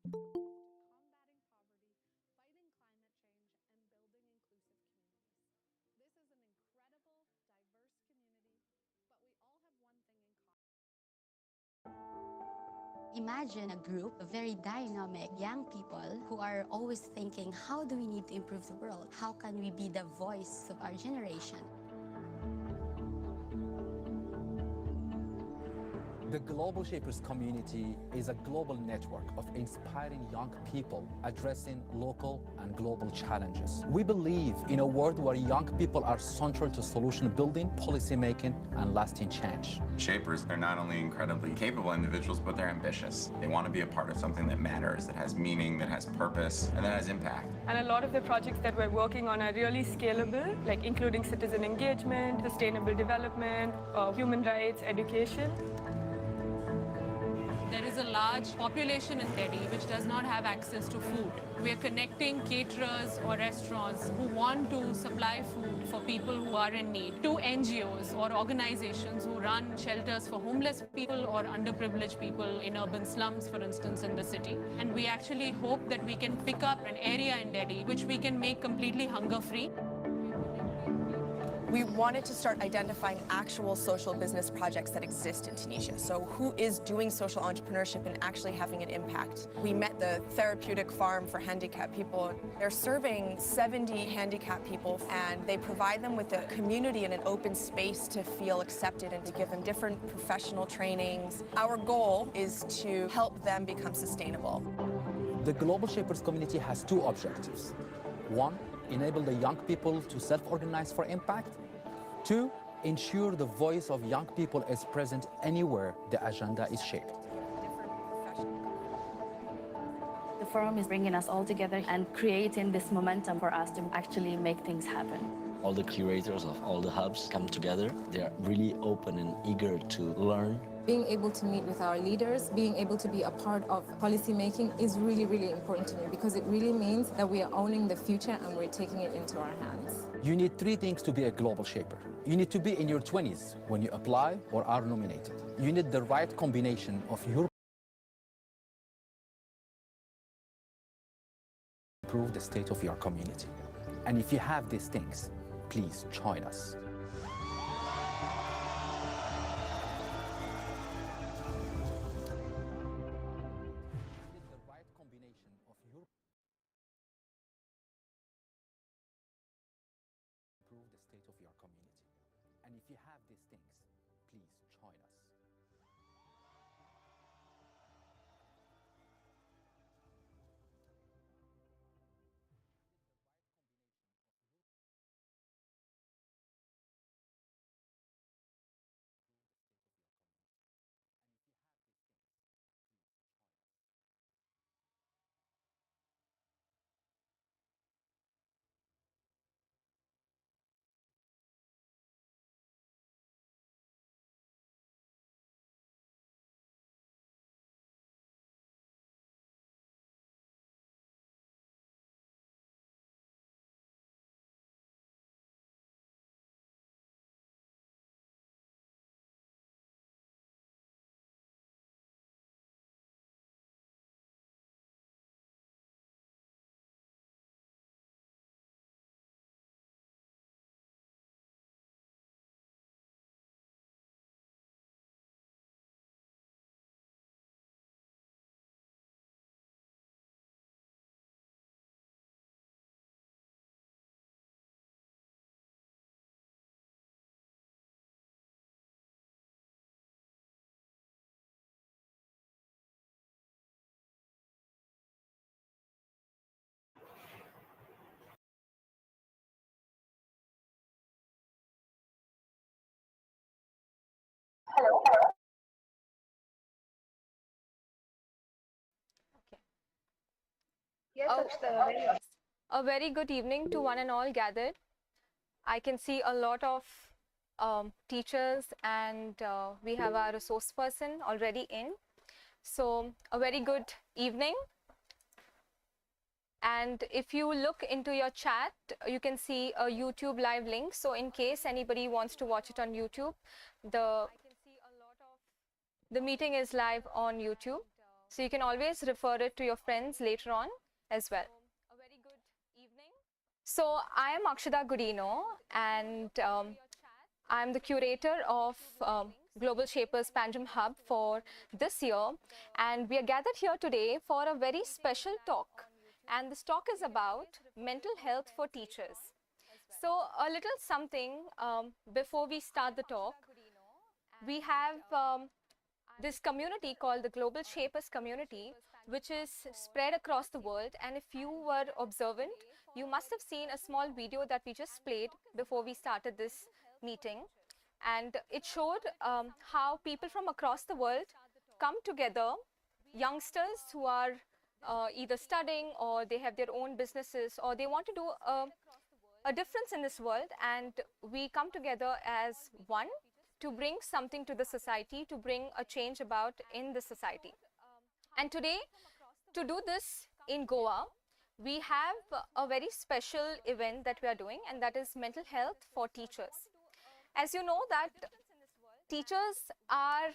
combating poverty, fighting climate change, and building inclusive communities. This is an incredible, diverse community, but we all have one thing in common. Imagine a group of very dynamic young people who are always thinking, how do we need to improve the world? How can we be the voice of our generation? The Global Shapers community is a global network of inspiring young people addressing local and global challenges. We believe in a world where young people are central to solution building, policy making, and lasting change. Shapers, they're not only incredibly capable individuals, but they're ambitious. They want to be a part of something that matters, that has meaning, that has purpose, and that has impact. And a lot of the projects that we're working on are really scalable, like including citizen engagement, sustainable development, human rights, education. There is a large population in Delhi which does not have access to food. We are connecting caterers or restaurants who want to supply food for people who are in need to NGOs or organizations who run shelters for homeless people or underprivileged people in urban slums, for instance, in the city. And we actually hope that we can pick up an area in Delhi which we can make completely hunger-free. We wanted to start identifying actual social business projects that exist in Tunisia. So who is doing social entrepreneurship and actually having an impact? We met the therapeutic farm for handicapped people. They're serving 70 handicapped people, and they provide them with a community and an open space to feel accepted and to give them different professional trainings. Our goal is to help them become sustainable. The Global Shapers community has two objectives. One, enable the young people to self-organize for impact. Two, ensure the voice of young people is present anywhere the agenda is shaped. The forum is bringing us all together and creating this momentum for us to actually make things happen. All the curators of all the hubs come together. They're really open and eager to learn. Being able to meet with our leaders, being able to be a part of policy making is really, really important to me because it really means that we are owning the future and we're taking it into our hands. You need three things to be a global shaper. You need to be in your 20s when you apply or are nominated. You need the right combination of your improve the state of your community. And if you have these things, please join us. And if you have these things, please join us. A very good evening to one and all gathered. I can see a lot of teachers and we have our resource person already in. So a very good evening. And if you look into your chat, you can see a YouTube live link. So in case anybody wants to watch it on YouTube, the meeting is live on YouTube. So you can always refer it to your friends later on as well. A very good evening. So I am Akshada Gudino, and I'm the curator of Global Shapers Panjim Hub for this year. And we are gathered here today for a very special talk. And this talk is about mental health for teachers. So a little something before we start the talk. We have this community called the Global Shapers community, which is spread across the world. And if you were observant, you must have seen a small video that we just played before we started this meeting. And it showed how people from across the world come together, youngsters who are either studying or they have their own businesses or they want to do a difference in this world, and we come together as one to bring something to the society, to bring a change about in the society. And today, to do this in Goa, we have a very special event that we are doing, and that is mental health for teachers. As you know that teachers are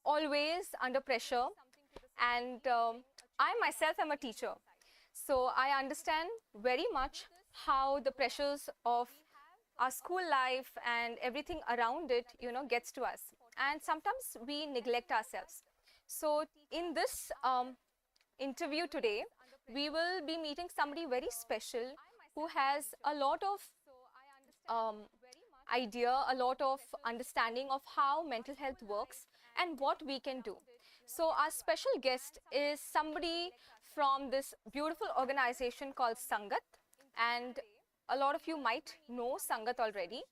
always under pressure, and I myself am a teacher. So I understand very much how the pressures of our school life and everything around it, gets to us. And sometimes we neglect ourselves. So in this interview today, we will be meeting somebody very special who has a lot of idea, a lot of understanding of how mental health works and what we can do. So our special guest is somebody from this beautiful organization called Sangath, and a lot of you might know Sangath already.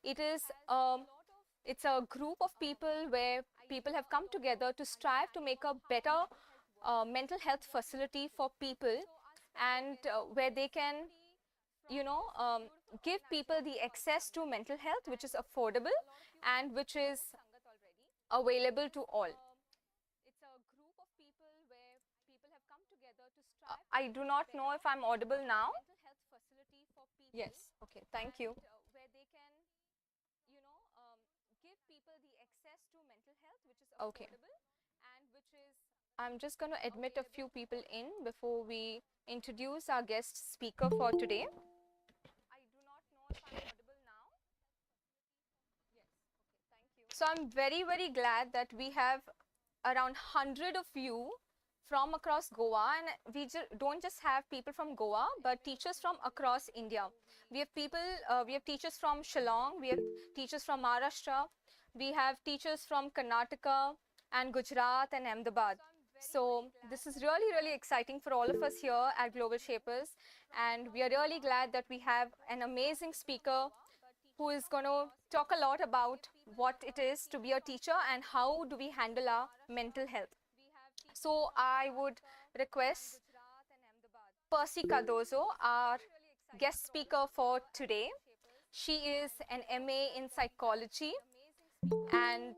It's a group of people where people have come together to strive to make a better mental health facility for people, and where they can give people the access to mental health which is affordable and which is available to all. I do not know if I'm audible now. Yes, okay, thank you. Where they can, give people the access to mental health which is affordable and which is... I'm just going to admit a few people in before we introduce our guest speaker for today. I do not know if I'm audible now. Yes, okay, thank you. So I'm very, very glad that we have around 100 of you from across Goa, and we don't just have people from Goa, but teachers from across India. We have we have teachers from Shillong, we have teachers from Maharashtra, we have teachers from Karnataka and Gujarat and Ahmedabad. So this is really, really exciting for all of us here at Global Shapers, and we are really glad that we have an amazing speaker who is going to talk a lot about what it is to be a teacher and how do we handle our mental health. So I would request Percy Cardozo, our guest speaker for today. She is an MA in psychology, and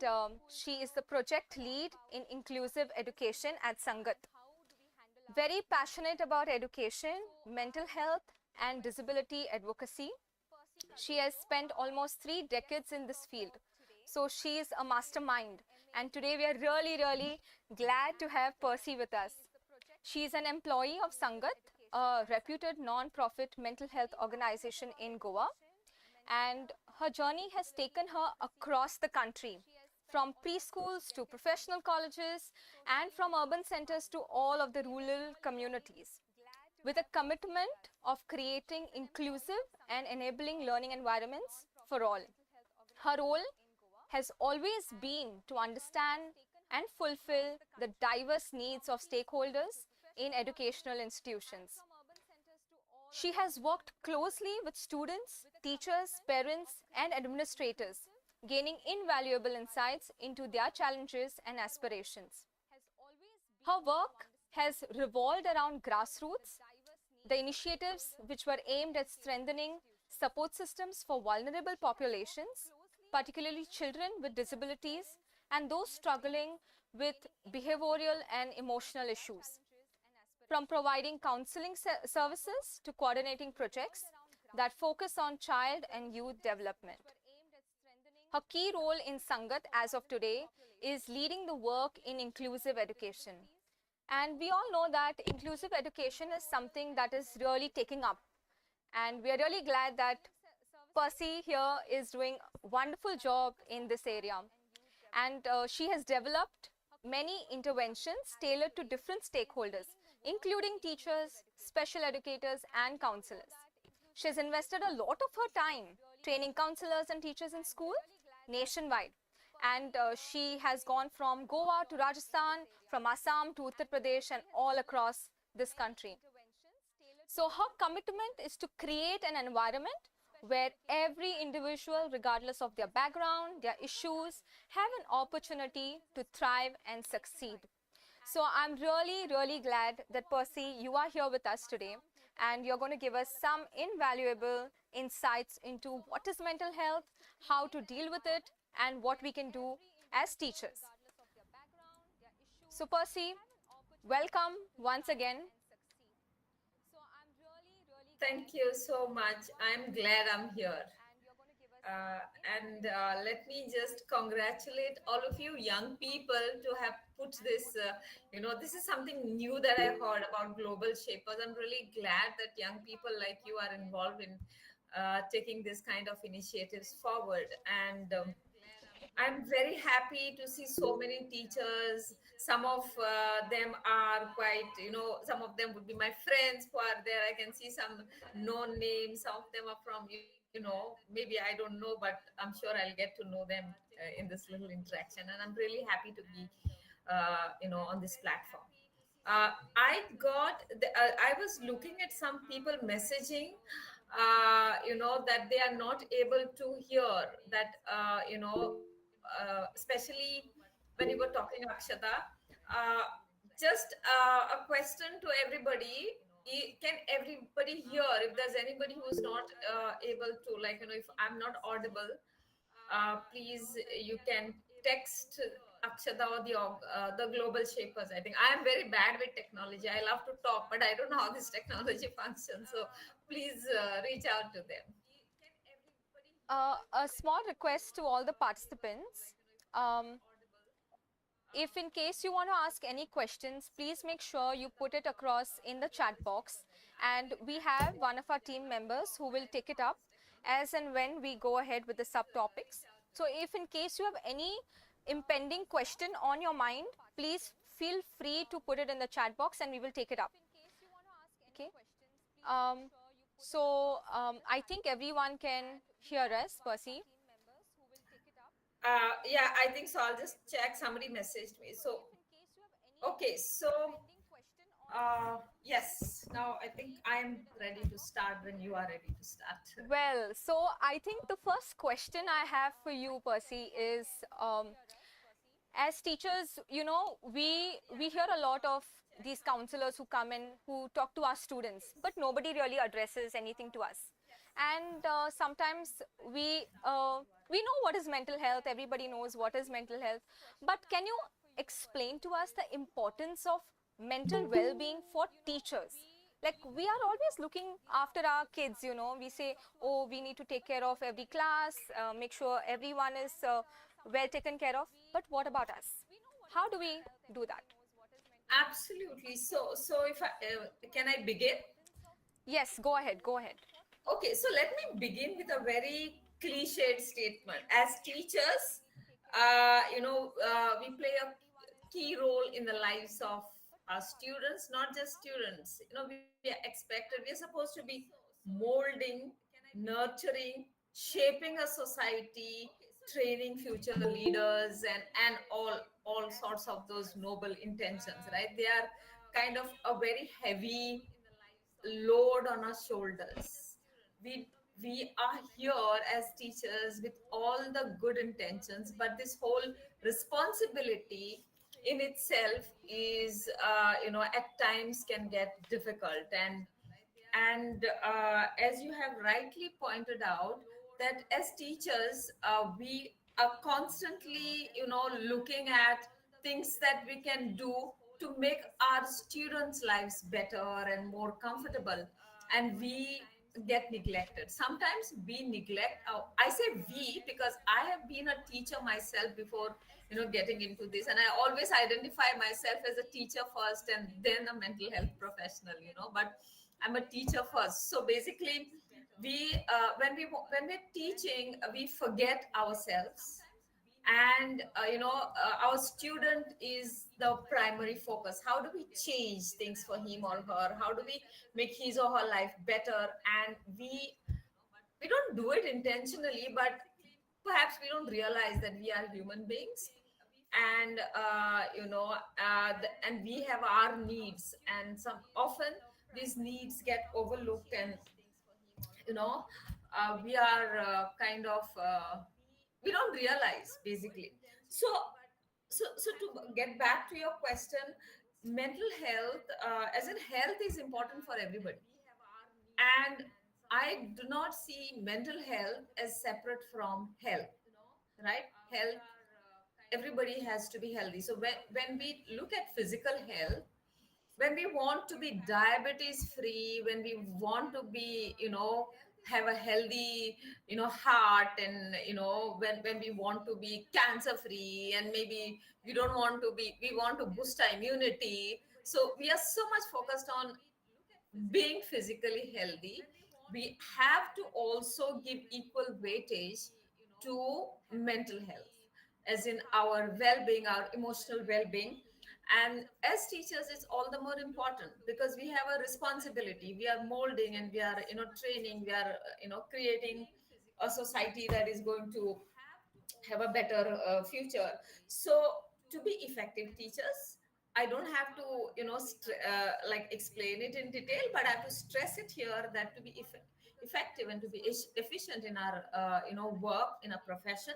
she is the project lead in inclusive education at Sangath. Very passionate about education, mental health, and disability advocacy. She has spent almost 3 decades in this field. So she is a mastermind, and today we are really, really glad to have Percy with us. She is an employee of Sangath, a reputed non-profit mental health organization in Goa, and her journey has taken her across the country, from preschools to professional colleges and from urban centers to all of the rural communities, with a commitment of creating inclusive and enabling learning environments for all. Her role has always been to understand and fulfill the diverse needs of stakeholders in educational institutions. She has worked closely with students, teachers, parents, and administrators, gaining invaluable insights into their challenges and aspirations. Her work has revolved around grassroots, the initiatives which were aimed at strengthening support systems for vulnerable populations, particularly children with disabilities and those struggling with behavioral and emotional issues. From providing counseling services to coordinating projects that focus on child and youth development. Her key role in Sangath as of today is leading the work in inclusive education. And we all know that inclusive education is something that is really taking up. And we are really glad that Percy here is doing a wonderful job in this area. And she has developed many interventions tailored to different stakeholders, including teachers, special educators, and counselors. She has invested a lot of her time training counselors and teachers in school nationwide. And she has gone from Goa to Rajasthan, from Assam to Uttar Pradesh, and all across this country. So her commitment is to create an environment where every individual, regardless of their background, their issues, have an opportunity to thrive and succeed. So I'm really, really glad that Percy, you are here with us today, and you're going to give us some invaluable insights into what is mental health, how to deal with it, and what we can do as teachers. So Percy, welcome once again. Thank you so much. I'm glad I'm here. And let me just congratulate all of you young people to have put this, this is something new that I heard about Global Shapers. I'm really glad that young people like you are involved in taking this kind of initiatives forward. And I'm very happy to see so many teachers. Some of them are quite, some of them would be my friends who are there. I can see some known names. Some of them are from, maybe I don't know, but I'm sure I'll get to know them in this little interaction. And I'm really happy to be, on this platform. I was looking at some people messaging, that they are not able to hear that, especially when you were talking Akshata. Uh, just a question to everybody. Can everybody hear? If there's anybody who's not able to, if I'm not audible, please, you can text Akshata or the Global Shapers. I think I am very bad with technology. I love to talk, but I don't know how this technology functions. So please reach out to them. A small request to all the participants. If in case you want to ask any questions, please make sure you put it across in the chat box, and we have one of our team members who will take it up as and when we go ahead with the subtopics. So if in case you have any impending question on your mind, please feel free to put it in the chat box and we will take it up. Okay. I think everyone can hear us, Percy. Yeah, I think so. I'll just check. Somebody messaged me. So, okay. So, yes, now I think I'm ready to start when you are ready to start. Well, so I think the first question I have for you, Percy, is as teachers, we hear a lot of these counselors who come in, who talk to our students, but nobody really addresses anything to us. And sometimes we know what is mental health. Everybody knows what is mental health. But can you explain to us the importance of mental well-being for teachers? Like, we are always looking after our kids, we say, oh, we need to take care of every class, make sure everyone is well taken care of. But what about us? How do we do that? Absolutely. So if can I begin? Yes, go ahead. Okay, so let me begin with a very cliched statement. As teachers, we play a key role in the lives of our students, not just students. We are expected, we are supposed to be molding, nurturing, shaping a society, training future leaders, and all sorts of those noble intentions, right? They are kind of a very heavy load on our shoulders. We are here as teachers with all the good intentions, but this whole responsibility in itself is, at times can get difficult. And as you have rightly pointed out, that as teachers, we are constantly, looking at things that we can do to make our students' lives better and more comfortable. And we get neglected. Sometimes we neglect I say we because I have been a teacher myself before, getting into this, and I always identify myself as a teacher first and then a mental health professional, but I'm a teacher first. So basically, when we're teaching, we forget ourselves, and our student is the primary focus. How do we change things for him or her? How do we make his or her life better? And we don't do it intentionally, but perhaps we don't realize that we are human beings, and and we have our needs, and some often these needs get overlooked, and we are kind of we don't realize basically. So to get back to your question, mental health, as in health is important for everybody, and I do not see mental health as separate from health, right? Health, everybody has to be healthy. So when we look at physical health, when we want to be diabetes free, when we want to be, have a healthy, heart, and when we want to be cancer free, and maybe we want to boost our immunity. So we are so much focused on being physically healthy. We have to also give equal weightage to mental health, as in our well-being, our emotional well-being. And as teachers, it's all the more important because we have a responsibility. We are molding, and we are, training, we are, creating a society that is going to have a better future. So to be effective teachers, I don't have to, like explain it in detail, but I have to stress it here that to be effective and to be efficient in our, work in a profession,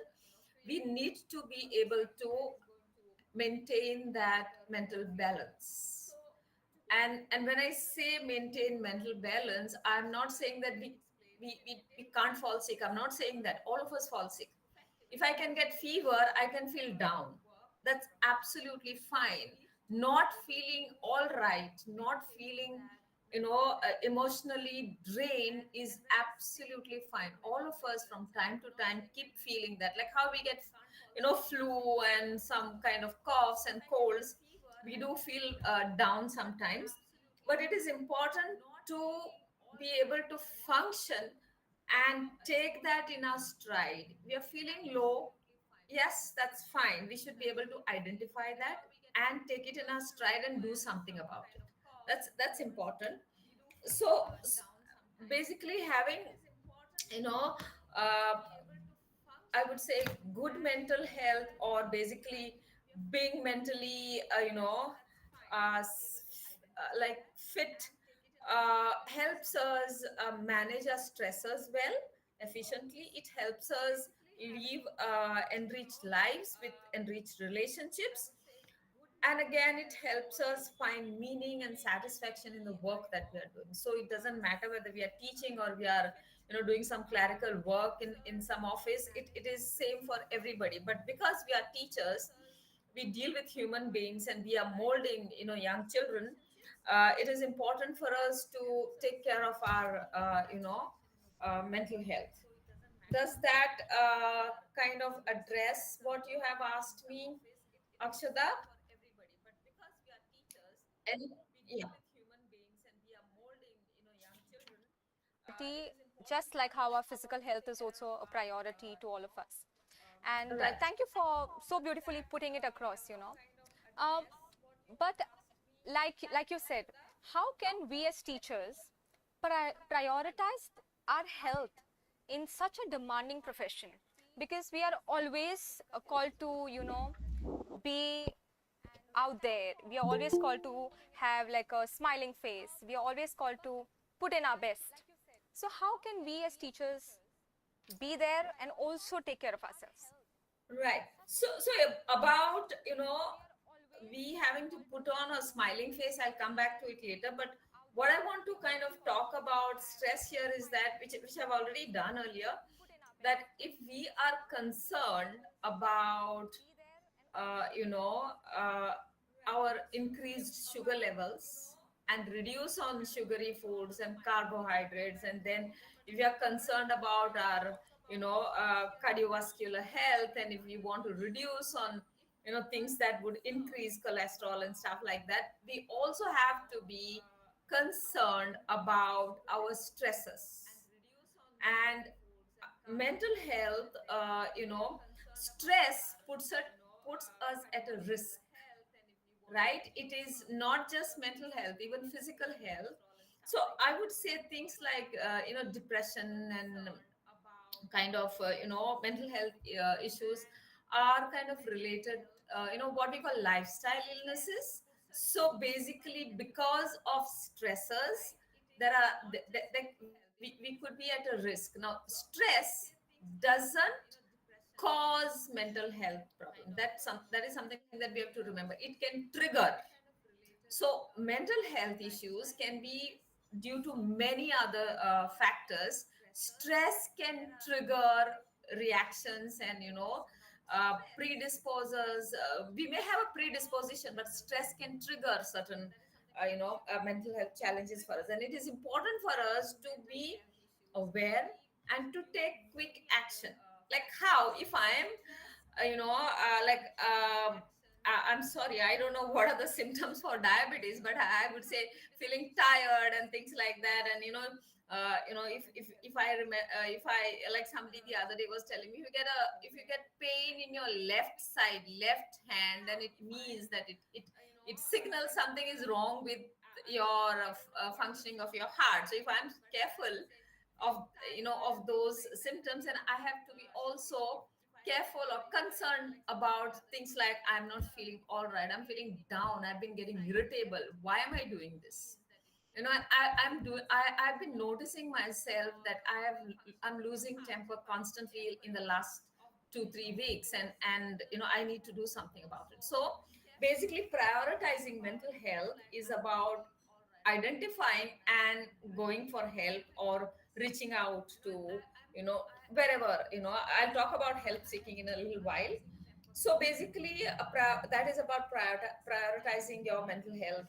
we need to be able to maintain that mental balance. And when I say maintain mental balance, I'm not saying that we can't fall sick. I'm not saying that. All of us fall sick. If I can get fever, I can feel down. That's absolutely fine. Not feeling all right, not feeling, emotionally drained is absolutely fine. All of us from time to time keep feeling that, like how we get, flu and some kind of coughs and colds. We do feel down sometimes, but it is important to be able to function and take that in our stride. We are feeling low. Yes, that's fine. We should be able to identify that and take it in our stride and do something about it. That's important. So basically, having, you know, uh, I would say good mental health, or basically being mentally, like fit, helps us manage our stressors well, efficiently. It helps us live enriched lives with enriched relationships. And again, it helps us find meaning and satisfaction in the work that we are doing. So it doesn't matter whether we are teaching or we are, doing some clerical work in some office. It is same for everybody. But because we are teachers, we deal with human beings and we are molding, young children. It is important for us to take care of our, mental health. Does that kind of address what you have asked me, Akshada? And yeah. Just like how our physical health is also a priority to all of us. And Right. thank you for so beautifully putting it across, but like you said, how can we as teachers prioritize our health in such a demanding profession? Because we are always called to, be out there. We are always called to have like a smiling face. We are always called to put in our best. So how can we as teachers be there and also take care of ourselves? Right. So about, we having to put on a smiling face, I'll come back to it later. But what I want to kind of talk about stress here is that, which I've already done earlier, that if we are concerned about, uh, you know, uh, our increased sugar levels, and reduce on sugary foods and carbohydrates. And then if we are concerned about our cardiovascular health, and if we want to reduce on things that would increase cholesterol and stuff like that, we also have to be concerned about our stresses. And mental health, stress puts us at a risk, right? It is not just mental health, even physical health. So I would say things like depression and kind of mental health issues are kind of related, what we call lifestyle illnesses. So basically, because of stressors, there are we could be at a risk. Now stress doesn't cause mental health problem. That is something that we have to remember. It can trigger. So mental health issues can be due to many other factors. Stress can trigger reactions and predisposes. We may have a predisposition, but stress can trigger certain mental health challenges for us. And it is important for us to be aware and to take quick action. Like how, if I am I'm sorry, I don't know what are the symptoms for diabetes, but I would say feeling tired and things like that. And if I remember, if I, like, somebody the other day was telling me, if you get pain in your left side, left hand, then it means that it signals something is wrong with your functioning of your heart. So if I'm careful of those symptoms, and I have to be also careful or concerned about things like, I'm not feeling all right, I'm feeling down, I've been getting irritable, why am I doing this? And I've been noticing myself that I'm losing temper constantly in the last 2-3 weeks, and I need to do something about it. So basically, prioritizing mental health is about identifying and going for help, or reaching out to wherever. I'll talk about help seeking in a little while. So basically, that is about prioritizing your mental health.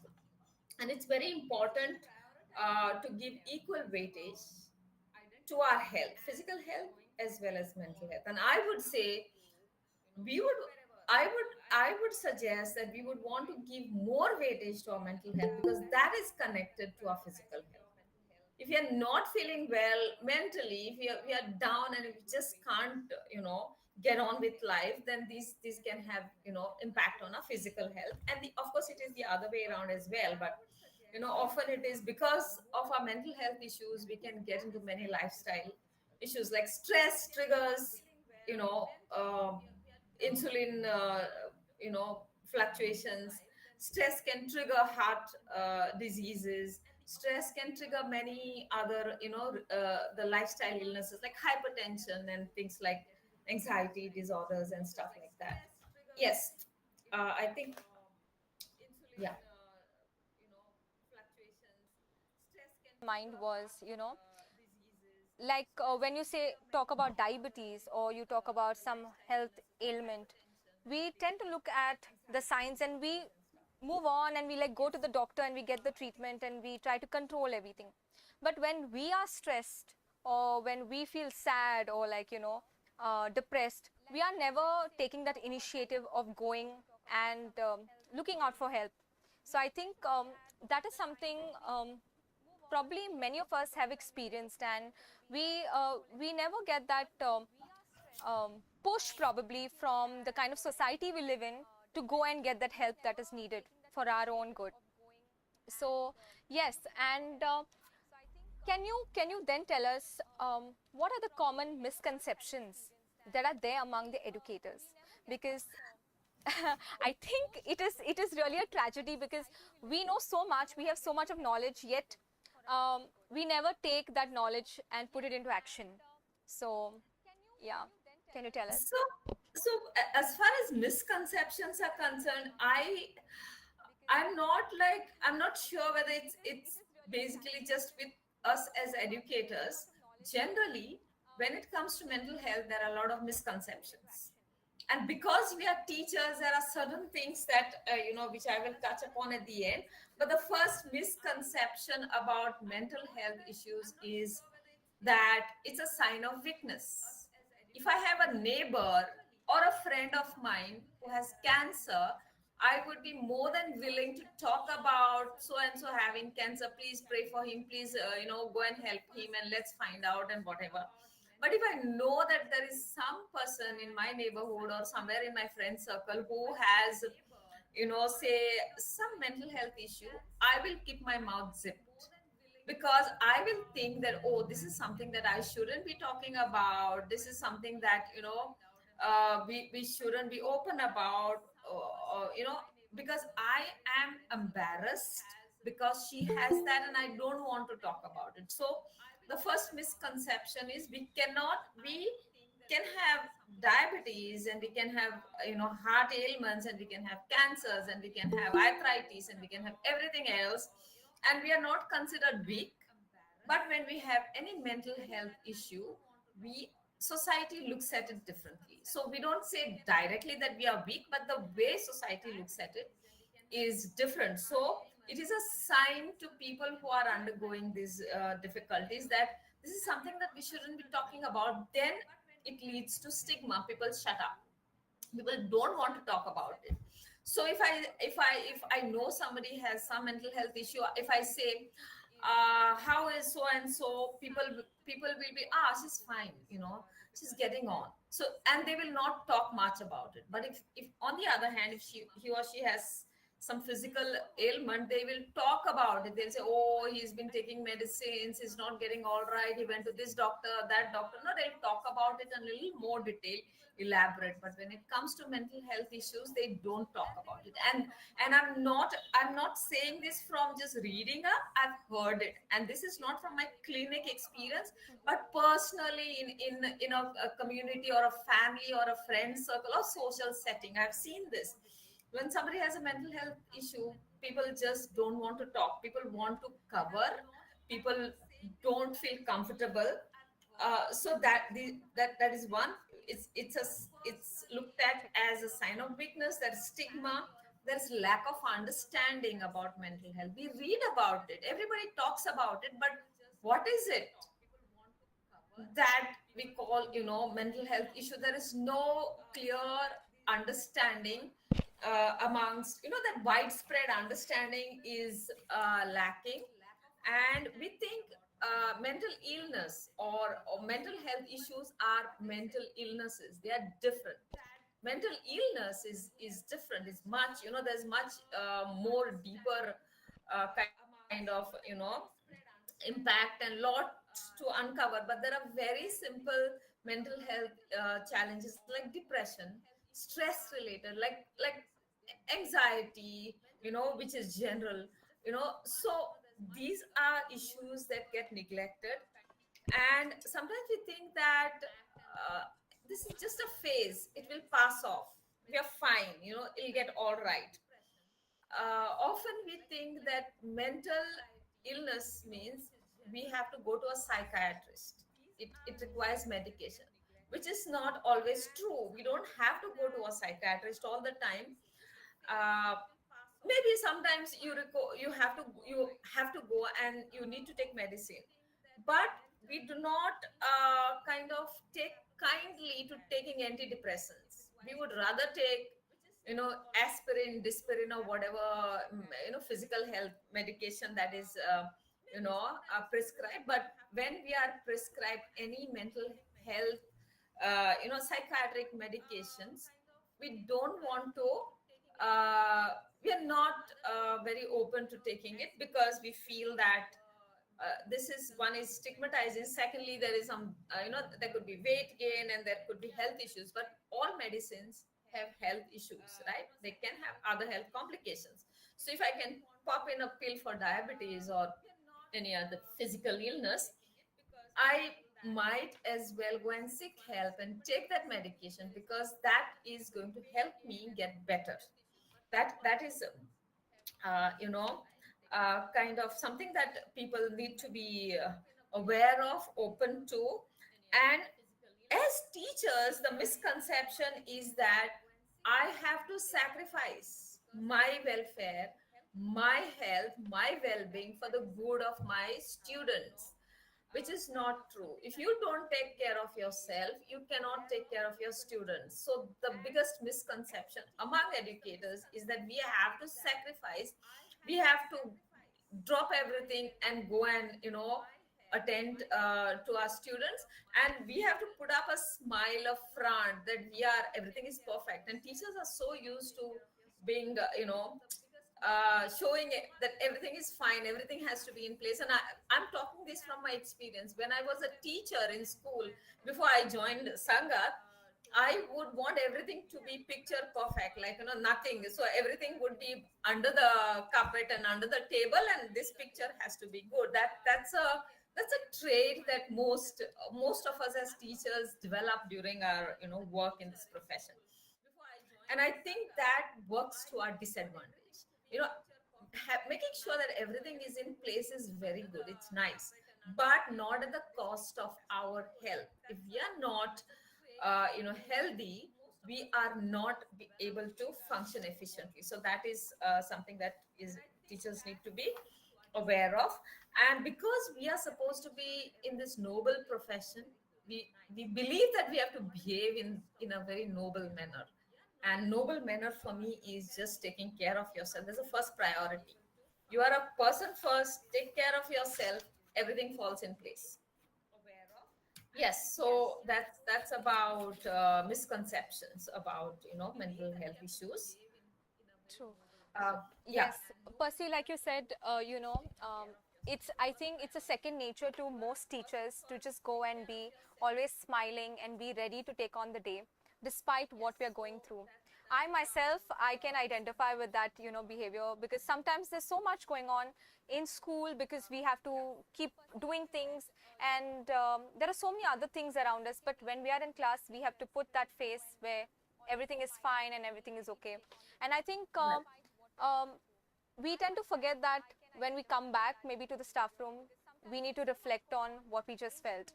And it's very important to give equal weightage to our health, physical health as well as mental health. And I would say, we would I would suggest that we would want to give more weightage to our mental health, because that is connected to our physical health. If you're not feeling well mentally, if we are down and we just can't get on with life, then these can have impact on our physical health. And of course it is the other way around as well. But often it is because of our mental health issues we can get into many lifestyle issues, like stress triggers you know um, insulin fluctuations. Stress can trigger heart diseases. Stress can trigger many other the lifestyle illnesses like hypertension and things like anxiety disorders and stuff like that. Yes. I think, yeah. Mind was, like when you say talk about diabetes or you talk about some health ailment, we tend to look at the signs and we move on and we like go to the doctor and we get the treatment and we try to control everything. But when we are stressed or when we feel sad or like depressed, we are never taking that initiative of going and looking out for help. So I think that is something probably many of us have experienced, and we never get that push probably from the kind of society we live in to go and get that help that is needed for our own good. So yes, and can you then tell us what are the common misconceptions that are there among the educators? Because I think it is really a tragedy, because we know so much, we have so much of knowledge, yet we never take that knowledge and put it into action. So yeah, can you tell us? So as far as misconceptions are concerned, I'm not sure whether it's basically just with us as educators. Generally, when it comes to mental health, there are a lot of misconceptions. And because we are teachers, there are certain things that which I will touch upon at the end. But the first misconception about mental health issues is that it's a sign of weakness. If I have a neighbor or a friend of mine who has cancer, I would be more than willing to talk about so and so having cancer. Please pray for him. Please, go and help him and let's find out and whatever. But if I know that there is some person in my neighborhood or somewhere in my friend circle who has, say some mental health issue, I will keep my mouth zipped because I will think that, oh, this is something that I shouldn't be talking about. This is something that, we shouldn't be open about, because I am embarrassed because she has that and I don't want to talk about it. So the first misconception is we can have diabetes and we can have heart ailments and we can have cancers and we can have arthritis and we can have everything else, and we are not considered weak. But when we have any mental health issue, we society looks at it differently. So we don't say directly that we are weak, but the way society looks at it is different. So it is a sign to people who are undergoing these difficulties that this is something that we shouldn't be talking about. Then it leads to stigma. People shut up. People don't want to talk about it. So if I know somebody has some mental health issue, if I say, how is so and so, people will be, she's fine, she's getting on. So, and they will not talk much about it. But if on the other hand, if he or she has some physical ailment, they will talk about it. They'll say, oh, he's been taking medicines, he's not getting all right, he went to this doctor, that doctor. No, they'll talk about it in a little more detail, elaborate. But when it comes to mental health issues, they don't talk about it. And I'm not saying this from just reading up. I've heard it, and this is not from my clinic experience, but personally in a community or a family or a friend circle or social setting, I've seen this. When somebody has a mental health issue, people just don't want to talk. People want to cover. People don't feel comfortable. So that is one. It's looked at as a sign of weakness. There's stigma. There's lack of understanding about mental health. We read about it. Everybody talks about it, but what is it that we call, mental health issue? There is no clear understanding amongst, that widespread understanding is lacking. And we think mental illness or mental health issues are mental illnesses. They are different. Mental illness is different. It's much, there's much more deeper kind of, impact and lot to uncover. But there are very simple mental health challenges like depression, stress related, like anxiety, which is general, so these are issues that get neglected. And sometimes we think that this is just a phase, it will pass off, we are fine, it'll get all right. Often we think that mental illness means we have to go to a psychiatrist. It requires medication, which is not always true. We don't have to go to a psychiatrist all the time. Uh, Maybe sometimes you have to go and you need to take medicine, but we do not kind of take kindly to taking antidepressants. We would rather take aspirin, dispirin, or whatever physical health medication that is prescribed. But when we are prescribed any mental health psychiatric medications, we don't want to we are not very open to taking it because we feel that this is, one is stigmatizing, secondly there is some there could be weight gain and there could be health issues. But all medicines have health issues, right? They can have other health complications. So if I can pop in a pill for diabetes or any other physical illness, I might as well go and seek help and take that medication because that is going to help me get better. That is kind of something that people need to be aware of, open to. And as teachers, the misconception is that I have to sacrifice my welfare, my health, my well-being for the good of my students, which is not true. If you don't take care of yourself, you cannot take care of your students. So the biggest misconception among educators is that we have to sacrifice, we have to drop everything and go and attend to our students, and we have to put up a smile of front that everything is perfect, and teachers are so used to being showing that everything is fine, everything has to be in place. And I'm talking this from my experience. When I was a teacher in school, before I joined Sangath, I would want everything to be picture perfect, like nothing. So everything would be under the carpet and under the table, and this picture has to be good. That's a trait that most of us as teachers develop during our work in this profession. And I think that works to our disadvantage. Making sure that everything is in place is very good, it's nice, but not at the cost of our health. If we are not healthy, we are not be able to function efficiently. So that is something that is teachers need to be aware of. And because we are supposed to be in this noble profession, we believe that we have to behave in a very noble manner. And noble manner for me is just taking care of yourself. There's a first priority. You are a person first, take care of yourself, everything falls in place. Yes, so that's about misconceptions about mental health issues. True. Yeah. Yes, Percy, like you said, I think it's a second nature to most teachers to just go and be always smiling and be ready to take on the day, despite what we are going through. I myself, I can identify with that, behavior, because sometimes there's so much going on in school because we have to keep doing things, and there are so many other things around us. But when we are in class, we have to put that face where everything is fine and everything is okay. And I think we tend to forget that when we come back maybe to the staff room, we need to reflect on what we just felt,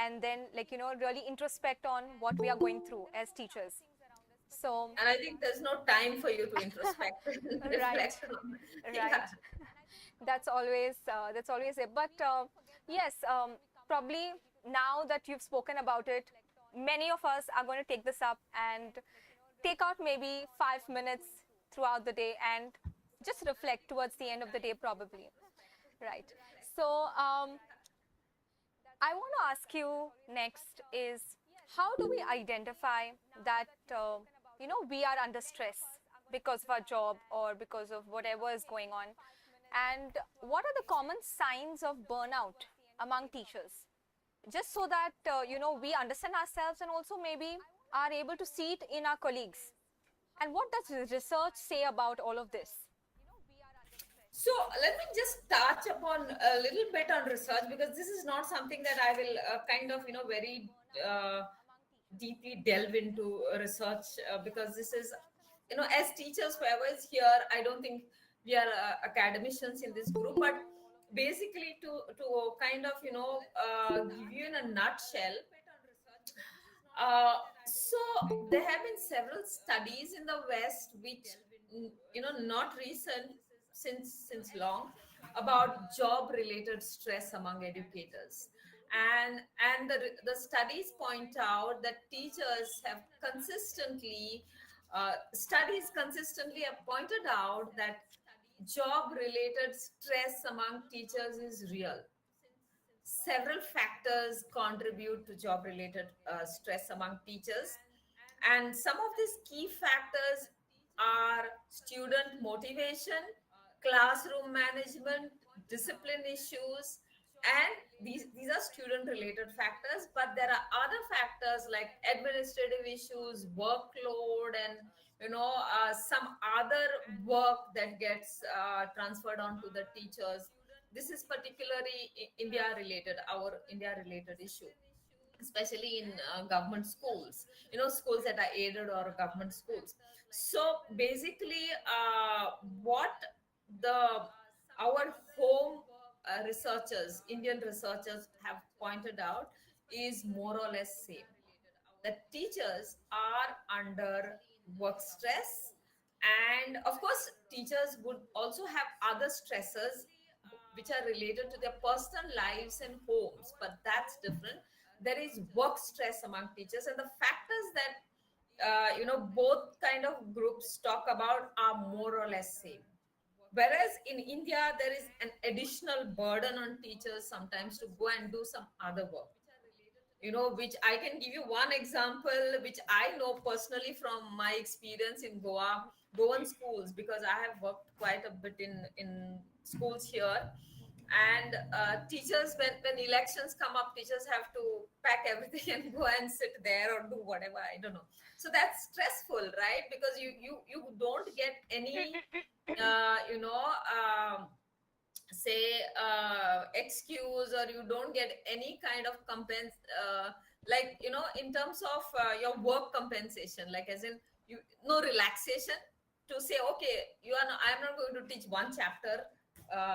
and then really introspect on what we are going through as teachers. So, and I think there's no time for you to introspect and right, reflect on. right. Yeah. That's always it. But yes, probably now that you've spoken about it, many of us are going to take this up and take out maybe 5 minutes throughout the day and just reflect towards the end of the day, probably. Right. So, I want to ask you next is, how do we identify that we are under stress because of our job or because of whatever is going on, and what are the common signs of burnout among teachers, just so that we understand ourselves and also maybe are able to see it in our colleagues, and what does research say about all of this? So let me just touch upon a little bit on research, because this is not something that I will kind of very deeply delve into research, because this is as teachers, whoever is here, I don't think we are academicians in this group, but basically to kind of give you in a nutshell. So there have been several studies in the West, which not recent, since long, about job related stress among educators. And the studies point out that teachers have studies consistently have pointed out that job related stress among teachers is real. Several factors contribute to job related stress among teachers, and some of these key factors are student motivation, classroom management, discipline issues, and these are student related factors. But there are other factors like administrative issues, workload, and some other work that gets transferred onto the teachers. This is particularly our India related issue, especially in government schools, schools that are aided or government schools. So basically, what the our home Indian researchers have pointed out is more or less same, that teachers are under work stress, And of course, teachers would also have other stresses which are related to their personal lives and homes, but that's different. There is work stress among teachers, and the factors that both kind of groups talk about are more or less same. Whereas in India, there is an additional burden on teachers sometimes to go and do some other work, which I can give you one example, which I know personally from my experience in Goan schools, because I have worked quite a bit in schools here. And teachers, when elections come up, teachers have to pack everything and go and sit there or do whatever, I don't know. So that's stressful, right? Because you don't get any say excuse, or you don't get any kind of like in terms of your work compensation, like as in you no relaxation to say, okay, I'm not going to teach one chapter,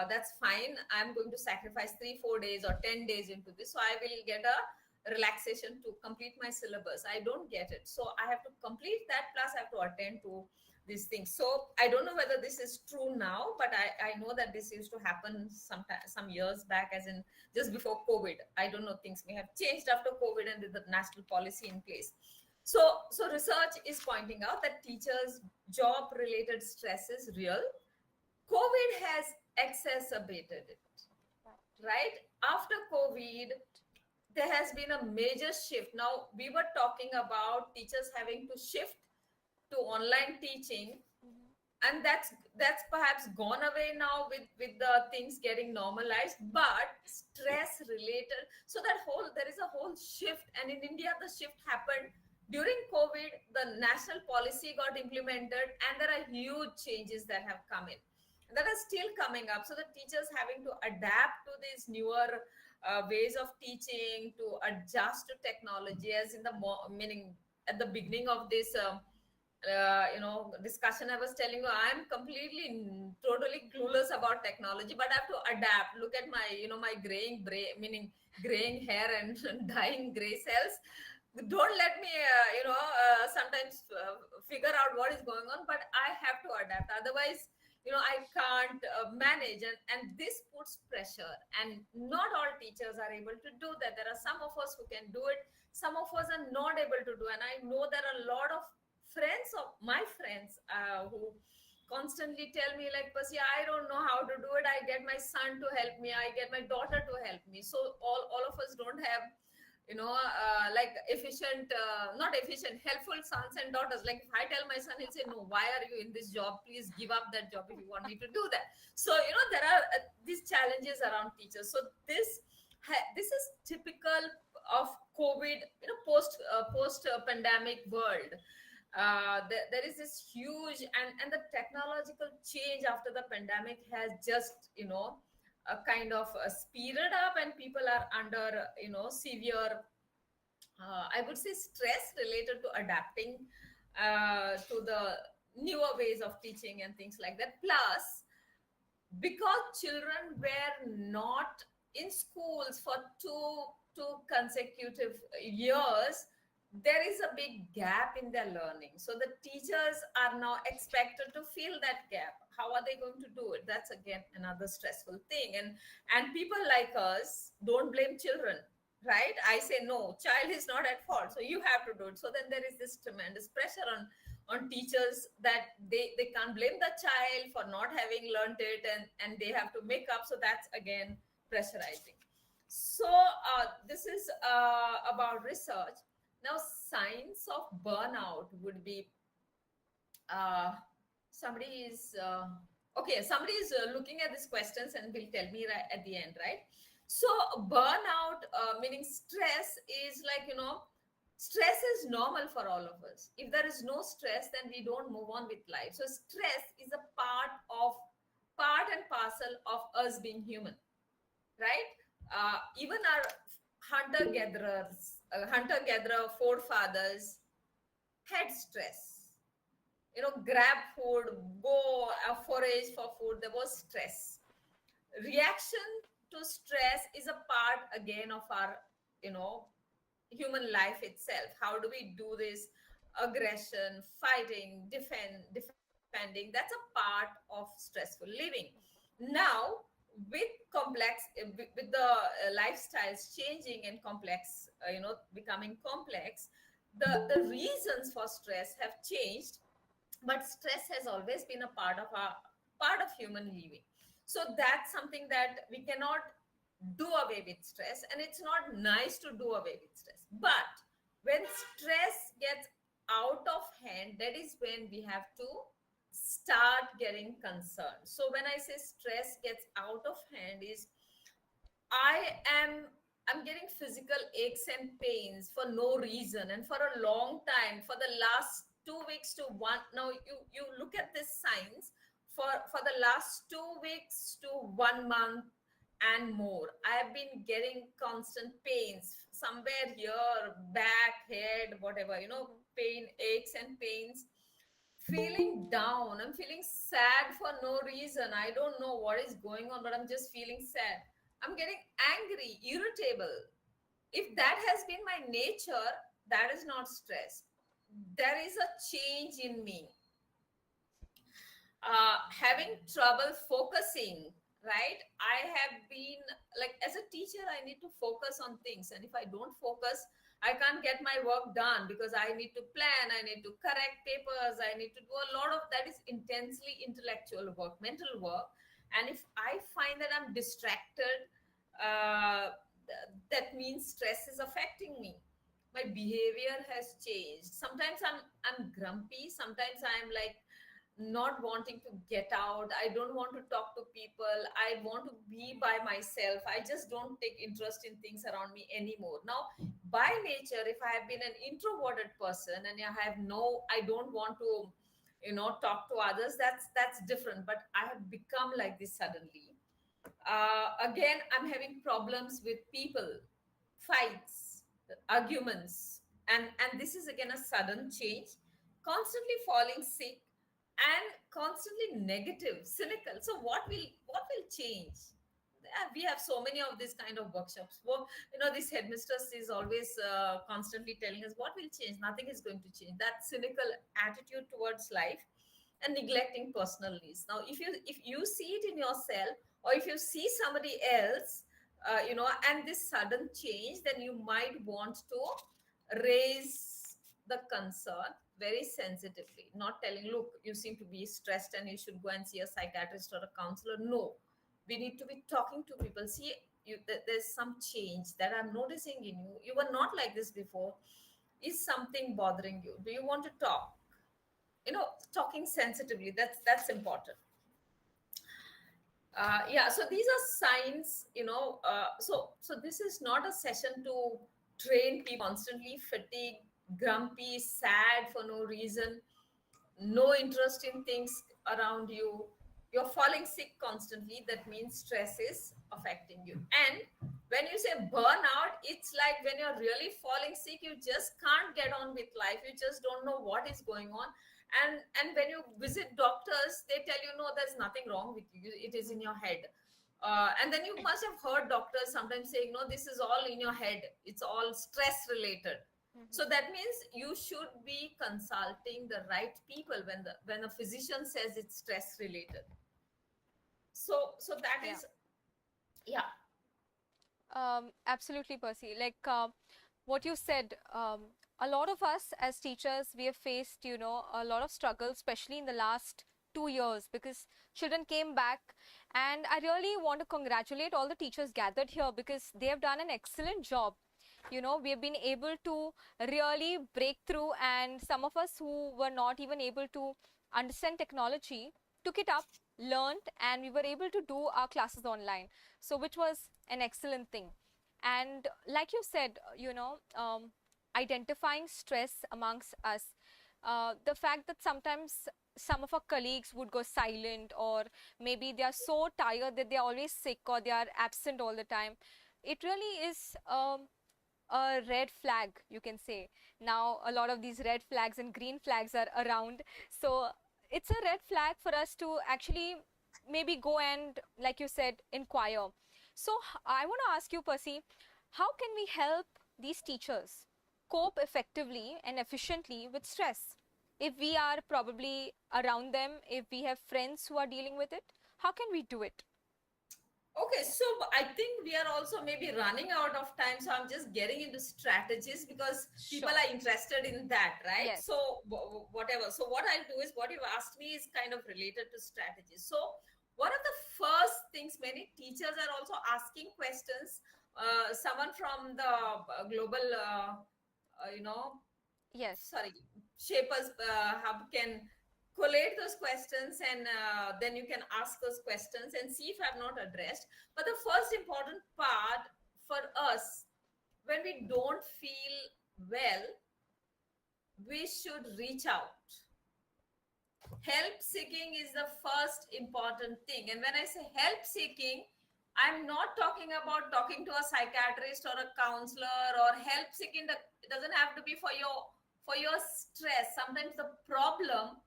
that's fine, I'm going to sacrifice 3-4 days or 10 days into this, so I will get a relaxation to complete my syllabus. I don't get it, so I have to complete that, plus I have to attend to these things. So I don't know whether this is true now, but I know that this used to happen some years back, as in just before COVID. I don't know, things may have changed after COVID and with the national policy in place. So research is pointing out that teachers' job related stress is real. COVID has exacerbated it, right? After COVID, there has been a major shift. Now, we were talking about teachers having to shift to online teaching, and that's perhaps gone away now with the things getting normalized, but stress related, so there is a whole shift. And in India, the shift happened during COVID. The national policy got implemented, and there are huge changes that have come in, that are still coming up. So the teachers having to adapt to these newer ways of teaching, to adjust to technology, as in the meaning at the beginning of this discussion, I was telling you, I'm completely totally clueless about technology, but I have to adapt. Look at my my graying meaning graying hair and dying gray cells. Don't let me sometimes figure out what is going on, but I have to adapt, otherwise I can't manage. And this puts pressure, and not all teachers are able to do that. There are some of us who can do it, some of us are not able to do. And I know there are a lot of friends of my friends who constantly tell me, like, Pasi, I don't know how to do it. I get my son to help me, I get my daughter to help me. So all of us don't have like efficient, not efficient, helpful sons and daughters. Like if I tell my son, he'll say, no, why are you in this job? Please give up that job if you want me to do that. So there are these challenges around teachers. So this is typical of COVID, post pandemic world. There is this huge, and the technological change after the pandemic has just kind of speeded up, and people are under severe I would say stress related to adapting to the newer ways of teaching and things like that. Plus, because children were not in schools for two consecutive years, there is a big gap in their learning. So the teachers are now expected to fill that gap. How are they going to do it? That's again another stressful thing. And people like us don't blame children, right? I say, no, child is not at fault, so you have to do it. So then there is this tremendous pressure on teachers that they can't blame the child for not having learned it, and they have to make up. So that's again pressurizing. So this is about research. Now, signs of burnout would be somebody is looking at these questions and will tell me right at the end, right? So burnout, meaning stress, is like, stress is normal for all of us. If there is no stress, then we don't move on with life. So stress is a part and parcel of us being human, right? Even our hunter-gatherer forefathers had stress. Grab food, go forage for food. There was stress. Reaction to stress is a part again of our, human life itself. How do we do this? Aggression, fighting, defense, expanding. That's a part of stressful living. Now, with with the lifestyles changing and complex, becoming complex, the reasons for stress have changed, but stress has always been a part of human living. So that's something that we cannot do away with stress, and it's not nice to do away with stress. But when stress gets out of hand, that is when we have to start getting concerned. So when I say stress gets out of hand is I am I'm getting physical aches and pains for no reason and for a long time, for the last 2 weeks to one. Now you look at this signs for the last 2 weeks to 1 month and more. I have been getting constant pains somewhere here, back, head, whatever, pain, aches and pains. Feeling down. I'm feeling sad for no reason. I don't know what is going on, but I'm just feeling sad. I'm getting angry, irritable. If that has been my nature, that is not stress. There is a change in me. Having trouble focusing, right? I have been, like, as a teacher, I need to focus on things. And if I don't focus, I can't get my work done because I need to plan, I need to correct papers, I need to do a lot of that is intensely intellectual work, mental work. And if I find that I'm distracted, that means stress is affecting me. My behavior has changed. Sometimes I'm grumpy. Sometimes I'm like not wanting to get out. I don't want to talk to people. I want to be by myself. I just don't take interest in things around me anymore. Now, by nature, if I have been an introverted person and I don't want to, talk to others, that's different. But I have become like this suddenly. Again, I'm having problems with people, fights, arguments, and this is again a sudden change. Constantly falling sick and constantly negative, cynical. So what will change? We have so many of these kind of workshops. Well, this headmistress is always constantly telling us what will change. Nothing is going to change. That cynical attitude towards life and neglecting personal needs. Now, if you see it in yourself, or if you see somebody else, and this sudden change, then you might want to raise the concern very sensitively, not telling, look, you seem to be stressed and you should go and see a psychiatrist or a counselor. No, we need to be talking to people. See, there's some change that I'm noticing in you. You were not like this before. Is something bothering you? Do you want to talk? Talking sensitively, that's important. So these are signs. So this is not a session to train people. Constantly fatigued, grumpy, sad for no reason, no interest in things around you, you're falling sick constantly. That means stress is affecting you. And when you say burnout, it's like when you're really falling sick, you just can't get on with life, you just don't know what is going on. And when you visit doctors, they tell you, no, there's nothing wrong with you, it is in your head. And then you must have heard doctors sometimes saying, no, this is all in your head, it's all stress related. So that means you should be consulting the right people when a physician says it's stress related. So that is, yeah. Absolutely, Percy. Like what you said, a lot of us as teachers, we have faced, a lot of struggles, especially in the last 2 years, because children came back. And I really want to congratulate all the teachers gathered here, because they have done an excellent job. We have been able to really break through, and some of us who were not even able to understand technology took it up, learned, and we were able to do our classes online. So which was an excellent thing. And like you said, identifying stress amongst us, the fact that sometimes some of our colleagues would go silent, or maybe they are so tired that they are always sick, or they are absent all the time. It really is a red flag, you can say. Now a lot of these red flags and green flags are around, so it's a red flag for us to actually maybe go and, like you said, inquire. So I want to ask you, Percy, how can we help these teachers cope effectively and efficiently with stress? if we are probably around them, if we have friends who are dealing with it, how can we do it? Okay, so I think we are also maybe running out of time. So I'm just getting into strategies because people are interested in that, right? Yes. So whatever. So what I'll do is what you've asked me is kind of related to strategies. So one of the first things many teachers are also asking questions. Someone from the global, yes, sorry, Shapers Hub can collate those questions, and then you can ask those questions and see if I've not addressed. But the first important part for us, when we don't feel well, we should reach out. Help seeking is the first important thing. And when I say help seeking, I'm not talking about talking to a psychiatrist or a counselor, or help seeking. It doesn't have to be for your stress. Sometimes the problem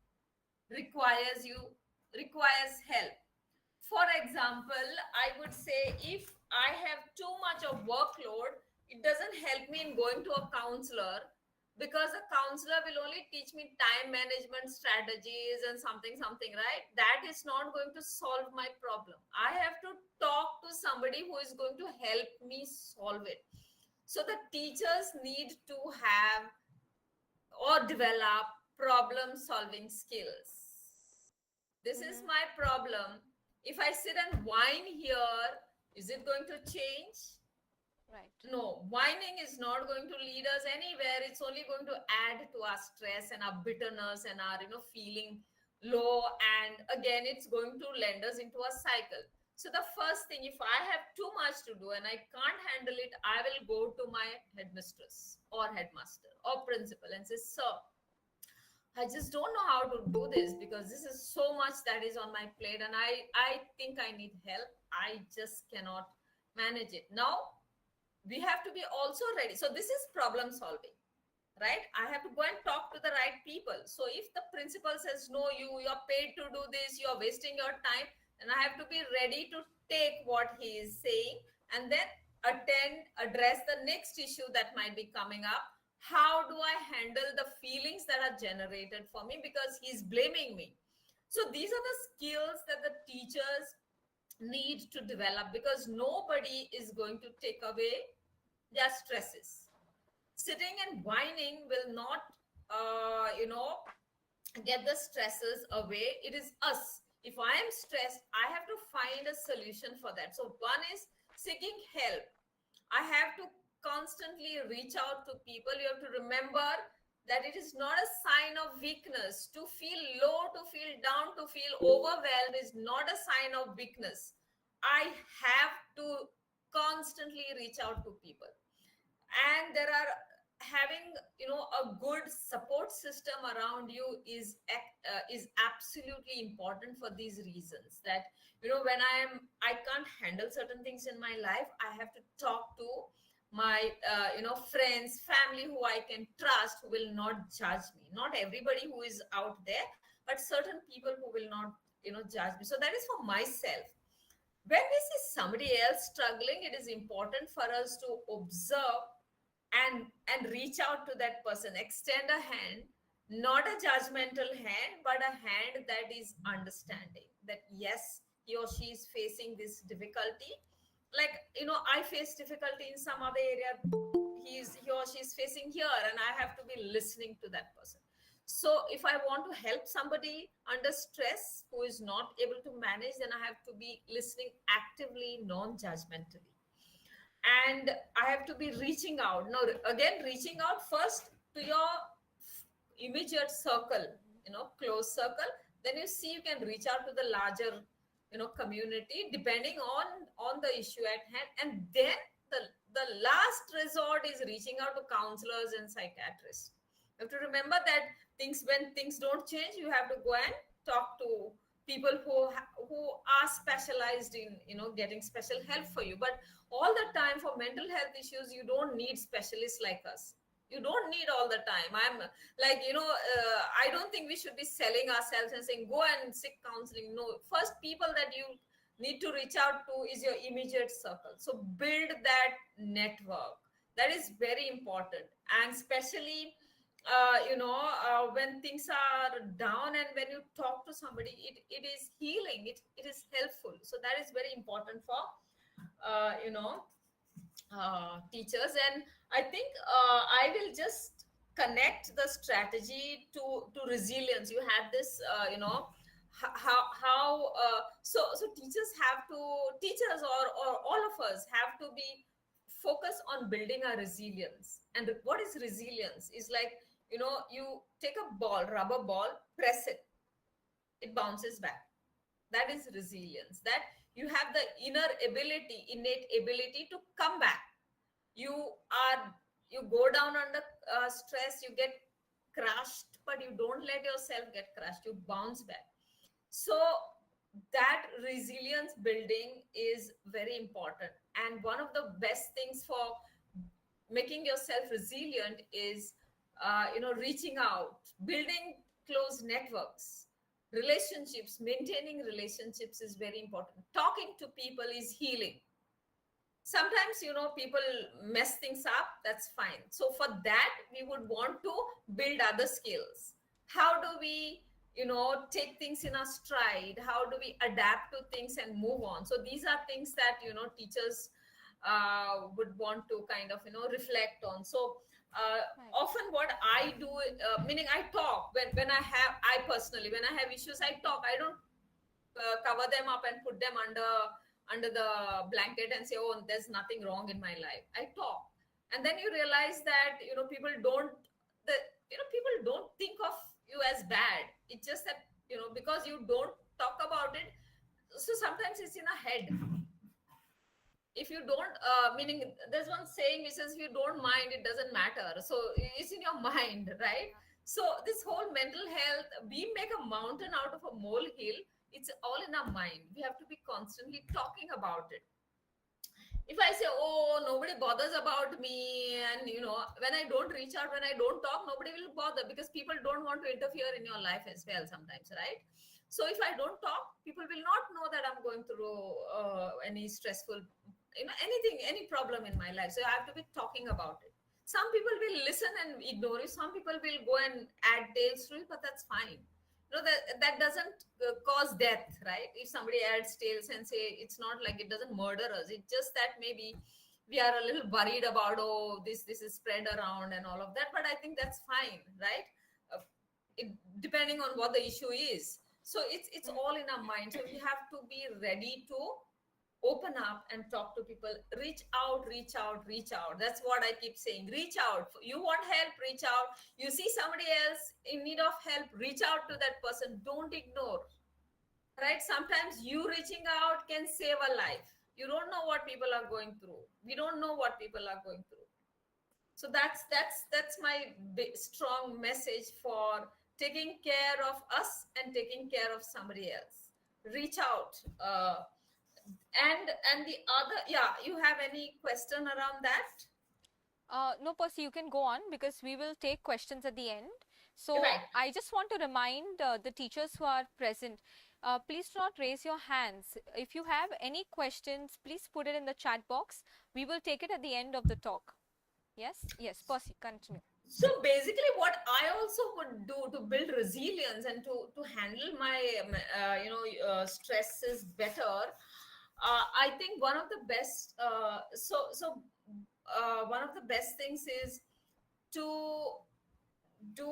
requires help. For example, I would say if I have too much of workload, it doesn't help me in going to a counselor, because a counselor will only teach me time management strategies and something, right? That is not going to solve my problem. I have to talk to somebody who is going to help me solve it. So the teachers need to have or develop problem solving skills. This is my problem. If I sit and whine here, is it going to change? Right. No, whining is not going to lead us anywhere. It's only going to add to our stress and our bitterness and our feeling low, and again it's going to lend us into a cycle. So the first thing, if I have too much to do and I can't handle it, I will go to my headmistress or headmaster or principal and say, sir, I just don't know how to do this, because this is so much that is on my plate, and I think I need help. I just cannot manage it. Now, we have to be also ready. So this is problem solving, right? I have to go and talk to the right people. So if the principal says, no, you're paid to do this, you're wasting your time, then I have to be ready to take what he is saying and then address the next issue that might be coming up. How do I handle the feelings that are generated for me because he's blaming me? So these are the skills that the teachers need to develop, because nobody is going to take away their stresses. Sitting and whining will not, get the stresses away. It is us. If I am stressed, I have to find a solution for that. So one is seeking help. I have to constantly reach out to people. You have to remember that it is not a sign of weakness. To feel low, to feel down, to feel overwhelmed is not a sign of weakness. I have to constantly reach out to people. And there are having a good support system around you is absolutely important for these reasons. That when I can't handle certain things in my life, I have to talk to my friends, family who I can trust, who will not judge me. Not everybody who is out there, but certain people who will not judge me. So that is for myself. When we see somebody else struggling, it is important for us to observe and reach out to that person. Extend a hand, not a judgmental hand, but a hand that is understanding, that yes, he or she is facing this difficulty. Like, I face difficulty in some other area, he or she is facing here, and I have to be listening to that person. So if I want to help somebody under stress who is not able to manage, then I have to be listening actively, non-judgmentally. And I have to be reaching out. Now, again, reaching out first to your immediate circle, close circle. Then you see you can reach out to the larger, community, depending on the issue at hand. And then the last resort is reaching out to counselors and psychiatrists. You have to remember that when things don't change, you have to go and talk to people who are specialized in getting special help for you. But all the time, for mental health issues, you don't need specialists like us. You don't need all the time. I'm like, I don't think we should be selling ourselves and saying go and seek counseling. No, first people that you need to reach out to is your immediate circle. So build that network. That is very important. And especially when things are down and when you talk to somebody, it is healing, it is helpful. So that is very important for teachers. And I think I will just connect the strategy to resilience. You had this so teachers or all of us have to be focused on building our resilience. And what is resilience is like, you take a ball, rubber ball, press it, it bounces back. That is resilience, that you have the innate ability to come back. You go down under stress, you get crushed, but you don't let yourself get crushed, you bounce back. So that resilience building is very important. And one of the best things for making yourself resilient is reaching out, building close networks, relationships. Maintaining relationships is very important. Talking to people is healing. Sometimes people mess things up, that's fine. So for that, we would want to build other skills. How do we take things in our stride? How do we adapt to things and move on? So these are things that teachers would want to kind of reflect on. So often what I do, meaning I talk when I personally, when I have issues, I talk. I don't cover them up and put them under the blanket and say, oh, there's nothing wrong in my life. I talk. And then you realize that people don't think of you as bad. It's just that because you don't talk about it, so sometimes it's in a head. If you don't meaning, there's one saying which says, if you don't mind, it doesn't matter. So it's in your mind, right? So this whole mental health, we make a mountain out of a molehill. It's all in our mind. We have to be constantly talking about it. If I say, oh, nobody bothers about me, and when I don't reach out, when I don't talk, nobody will bother, because people don't want to interfere in your life as well sometimes, right? So if I don't talk, people will not know that I'm going through any stressful, anything, any problem in my life. So I have to be talking about it. Some people will listen and ignore it. Some people will go and add tails to it, but that's fine. That doesn't cause death, right? If somebody adds tails and say, it's not like it doesn't murder us. It's just that maybe we are a little worried about, oh, this is spread around and all of that. But I think that's fine, right? Depending on what the issue is. So it's all in our mind. So we have to be ready to open up and talk to people. Reach out. That's what I keep saying. Reach out. You want help, reach out. You see somebody else in need of help, reach out to that person. Don't ignore, right? Sometimes you reaching out can save a life. You don't know what people are going through. We don't know what people are going through. So that's my strong message for taking care of us and taking care of somebody else. Reach out. And the other, you have any question around that? No, Percy, you can go on, because we will take questions at the end. So right. I just want to remind the teachers who are present, please do not raise your hands. If you have any questions, please put it in the chat box. We will take it at the end of the talk. Yes, Percy, continue. So basically what I also would do to build resilience and to handle my stresses better, I think one of the best one of the best things is to do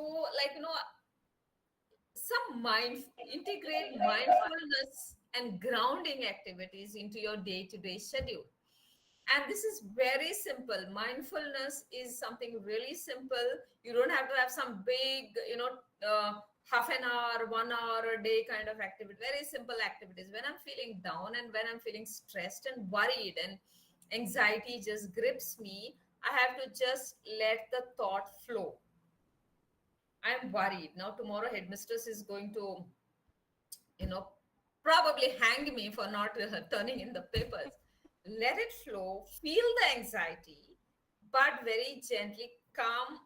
integrate mindfulness and grounding activities into your day-to-day schedule. And this is very simple. Mindfulness is something really simple. You don't have to have some big, half an hour, 1 hour a day kind of activity. Very simple activities. When I'm feeling down and when I'm feeling stressed and worried and anxiety just grips me, I have to just let the thought flow. I'm worried. Now tomorrow headmistress is going to, probably hang me for not turning in the papers. Let it flow, feel the anxiety, but very gently come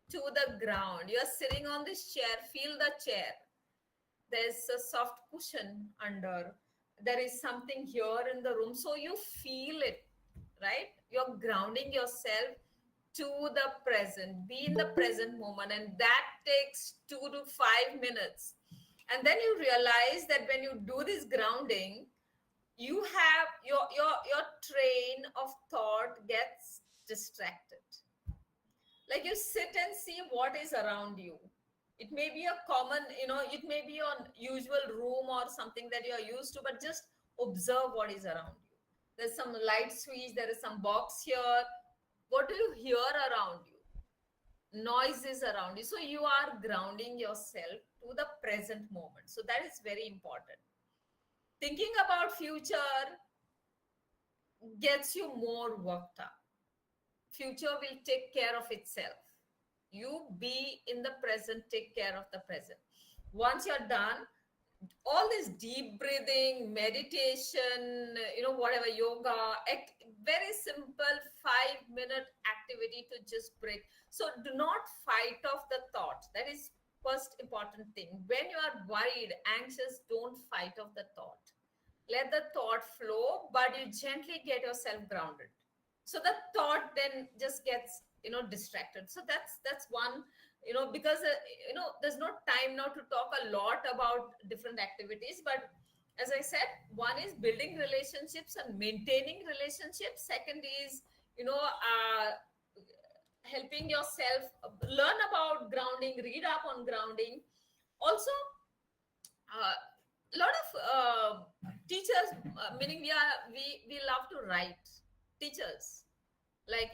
to the ground. You're sitting on this chair, feel the chair. There's a soft cushion under. There is something here in the room. So you feel it, right? You're grounding yourself to the present, be in the present moment, and that takes 2 to 5 minutes. And then you realize that when you do this grounding, you have your train of thought gets distracted. Like you sit and see what is around you. It may be a common, it may be your usual room or something that you're used to, but just observe what is around you. There's some light switch, there is some box here. What do you hear around you? Noises around you. So you are grounding yourself to the present moment. So that is very important. Thinking about future gets you more worked up. Future will take care of itself. You be in the present, take care of the present. Once you're done, all this deep breathing, meditation, whatever, yoga, very simple 5-minute activity to just break. So do not fight off the thought. That is first important thing. When you are worried, anxious, don't fight off the thought. Let the thought flow, but you gently get yourself grounded. So the thought then just gets, distracted. So that's one, because, there's no time now to talk a lot about different activities. But as I said, one is building relationships and maintaining relationships. Second is, helping yourself learn about grounding, read up on grounding. Also, a lot of teachers, meaning we love to write. Teachers, like,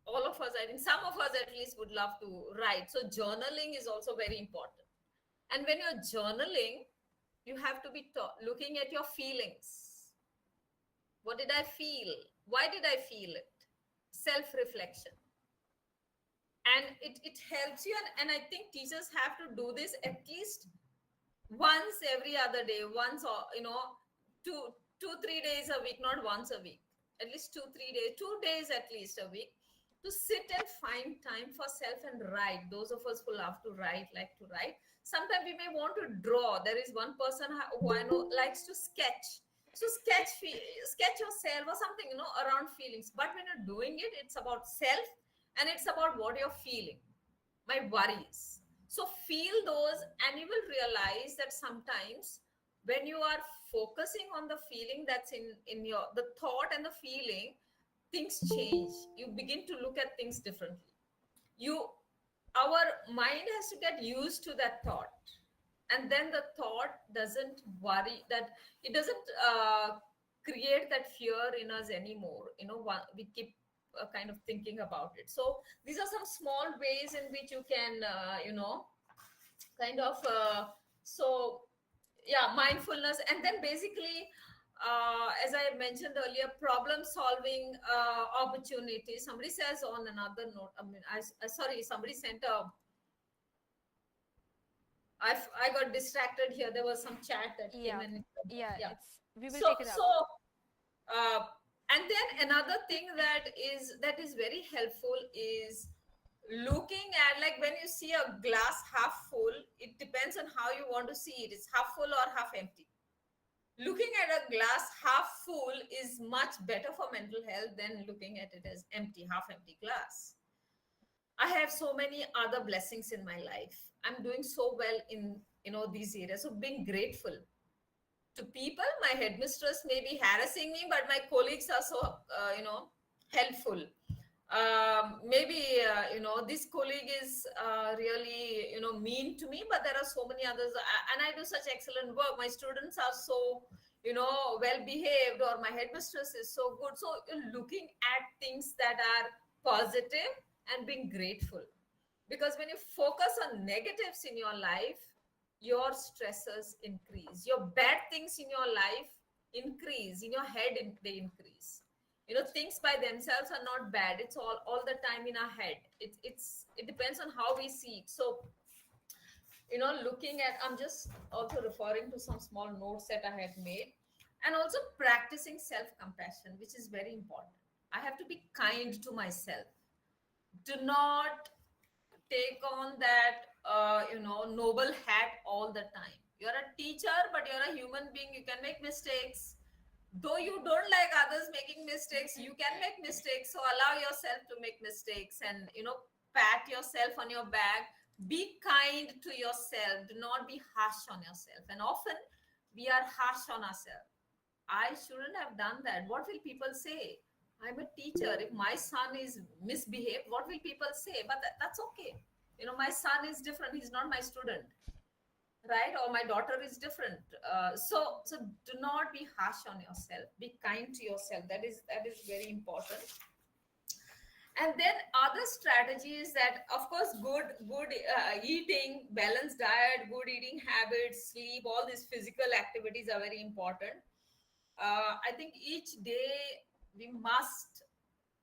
all of us, I think some of us at least would love to write. So journaling is also very important. And when you're journaling, you have to be looking at your feelings. What did I feel? Why did I feel it? Self-reflection. And it helps you. And I think teachers have to do this at least once every other day, once, or, 2-3 days a week, not once a week, at least 2 days at least a week, to sit and find time for self and write. Those of us who love to write, like to write. Sometimes we may want to draw. There is one person who I know likes to sketch. So sketch yourself or something, around feelings. But when you're doing it, it's about self and it's about what you're feeling. My worries. So feel those, and you will realize that sometimes when you are focusing on the feeling that's in the thought and the feeling, things change. You begin to look at things differently. Our mind has to get used to that thought. And then the thought doesn't worry, that it doesn't create that fear in us anymore. We keep kind of thinking about it. So these are some small ways in which you can, kind of, mindfulness. And then basically, as I mentioned earlier, problem solving opportunities. Somebody says on another note, somebody sent I got distracted here. There was some chat that came in. We will take it out. And then another thing that is very helpful is looking at, like, when you see a glass half full, it depends on how you want to see it. It's half full or half empty. Looking at a glass half full is much better for mental health than looking at it as half empty glass. I have so many other blessings in my life. I'm doing so well in these areas. So being grateful to people. My headmistress may be harassing me, but my colleagues are so helpful. Maybe this colleague is really mean to me, but there are so many others, and I do such excellent work. My students are so well behaved, or my headmistress is so good. So looking at things that are positive and being grateful, because when you focus on negatives in your life, your stresses increase, your bad things in your life increase, in your head they increase. Things by themselves are not bad. It's all the time in our head. It depends on how we see it. So, looking at, I'm just also referring to some small notes that I had made, and also practicing self-compassion, which is very important. I have to be kind to myself. Do not take on that, noble hat all the time. You're a teacher, but you're a human being. You can make mistakes. Though you don't like others making mistakes, you can make mistakes. So allow yourself to make mistakes and, pat yourself on your back. Be kind to yourself. Do not be harsh on yourself. And often we are harsh on ourselves. I shouldn't have done that. What will people say? I'm a teacher. If my son is misbehaved, what will people say? But that's okay. My son is different. He's not my student, right? Or my daughter is different. So do not be harsh on yourself. Be kind to yourself. That is very important. And then other strategies that, of course, good eating, balanced diet, good eating habits, sleep, all these physical activities are very important. I think each day we must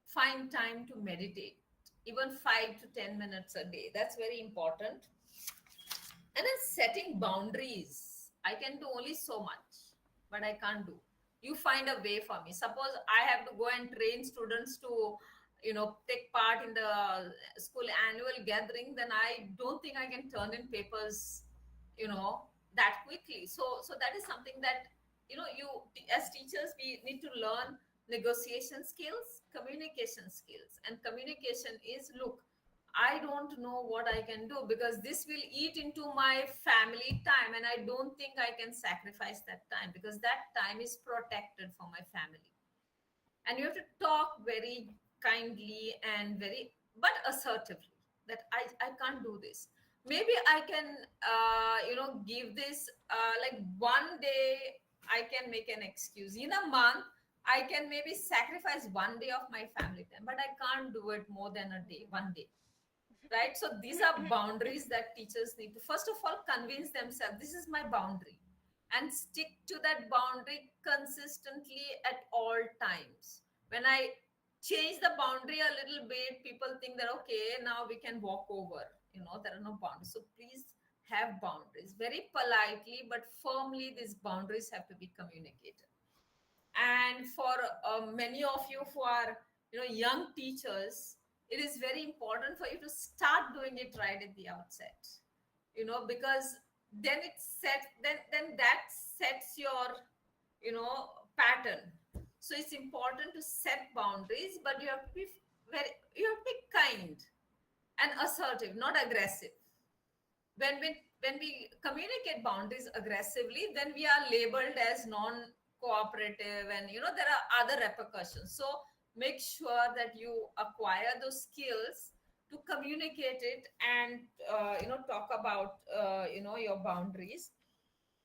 find time to meditate, even 5 to 10 minutes a day. That's very important. And then setting boundaries. I can do only so much, but I can't do. You find a way for me. Suppose I have to go and train students to, take part in the school annual gathering, then I don't think I can turn in papers, that quickly. So that is something that, you as teachers, we need to learn negotiation skills, communication skills. And communication is, look, I don't know what I can do because this will eat into my family time, and I don't think I can sacrifice that time because that time is protected for my family. And you have to talk very kindly and but assertively, that I can't do this. Maybe I can, give this, like one day I can make an excuse. In a month, I can maybe sacrifice one day of my family time, but I can't do it more than a day, one day. Right? So these are boundaries that teachers need to, first of all, convince themselves, this is my boundary, and stick to that boundary consistently at all times. When I change the boundary a little bit, people think that, okay, now we can walk over, there are no boundaries. So please have boundaries very politely, but firmly. These boundaries have to be communicated. And for many of you who are, young teachers, it is very important for you to start doing it right at the outset, because then it sets, then that sets your, pattern. So it's important to set boundaries, but you have to be you have to be kind and assertive, not aggressive. When we communicate boundaries aggressively, then we are labeled as non-cooperative, and there are other repercussions. So make sure that you acquire those skills to communicate it and talk about your boundaries.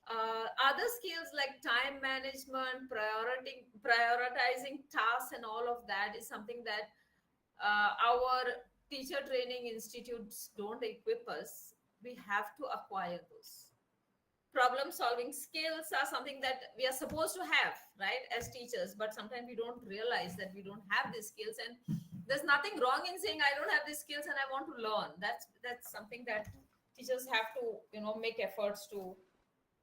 Other skills like time management, prioritizing tasks, and all of that is something that our teacher training institutes don't equip us. We have to acquire those. Problem solving skills are something that we are supposed to have, right, as teachers, but sometimes we don't realize that we don't have these skills. And there's nothing wrong in saying, I don't have these skills and I want to learn. That's something that teachers have to, make efforts to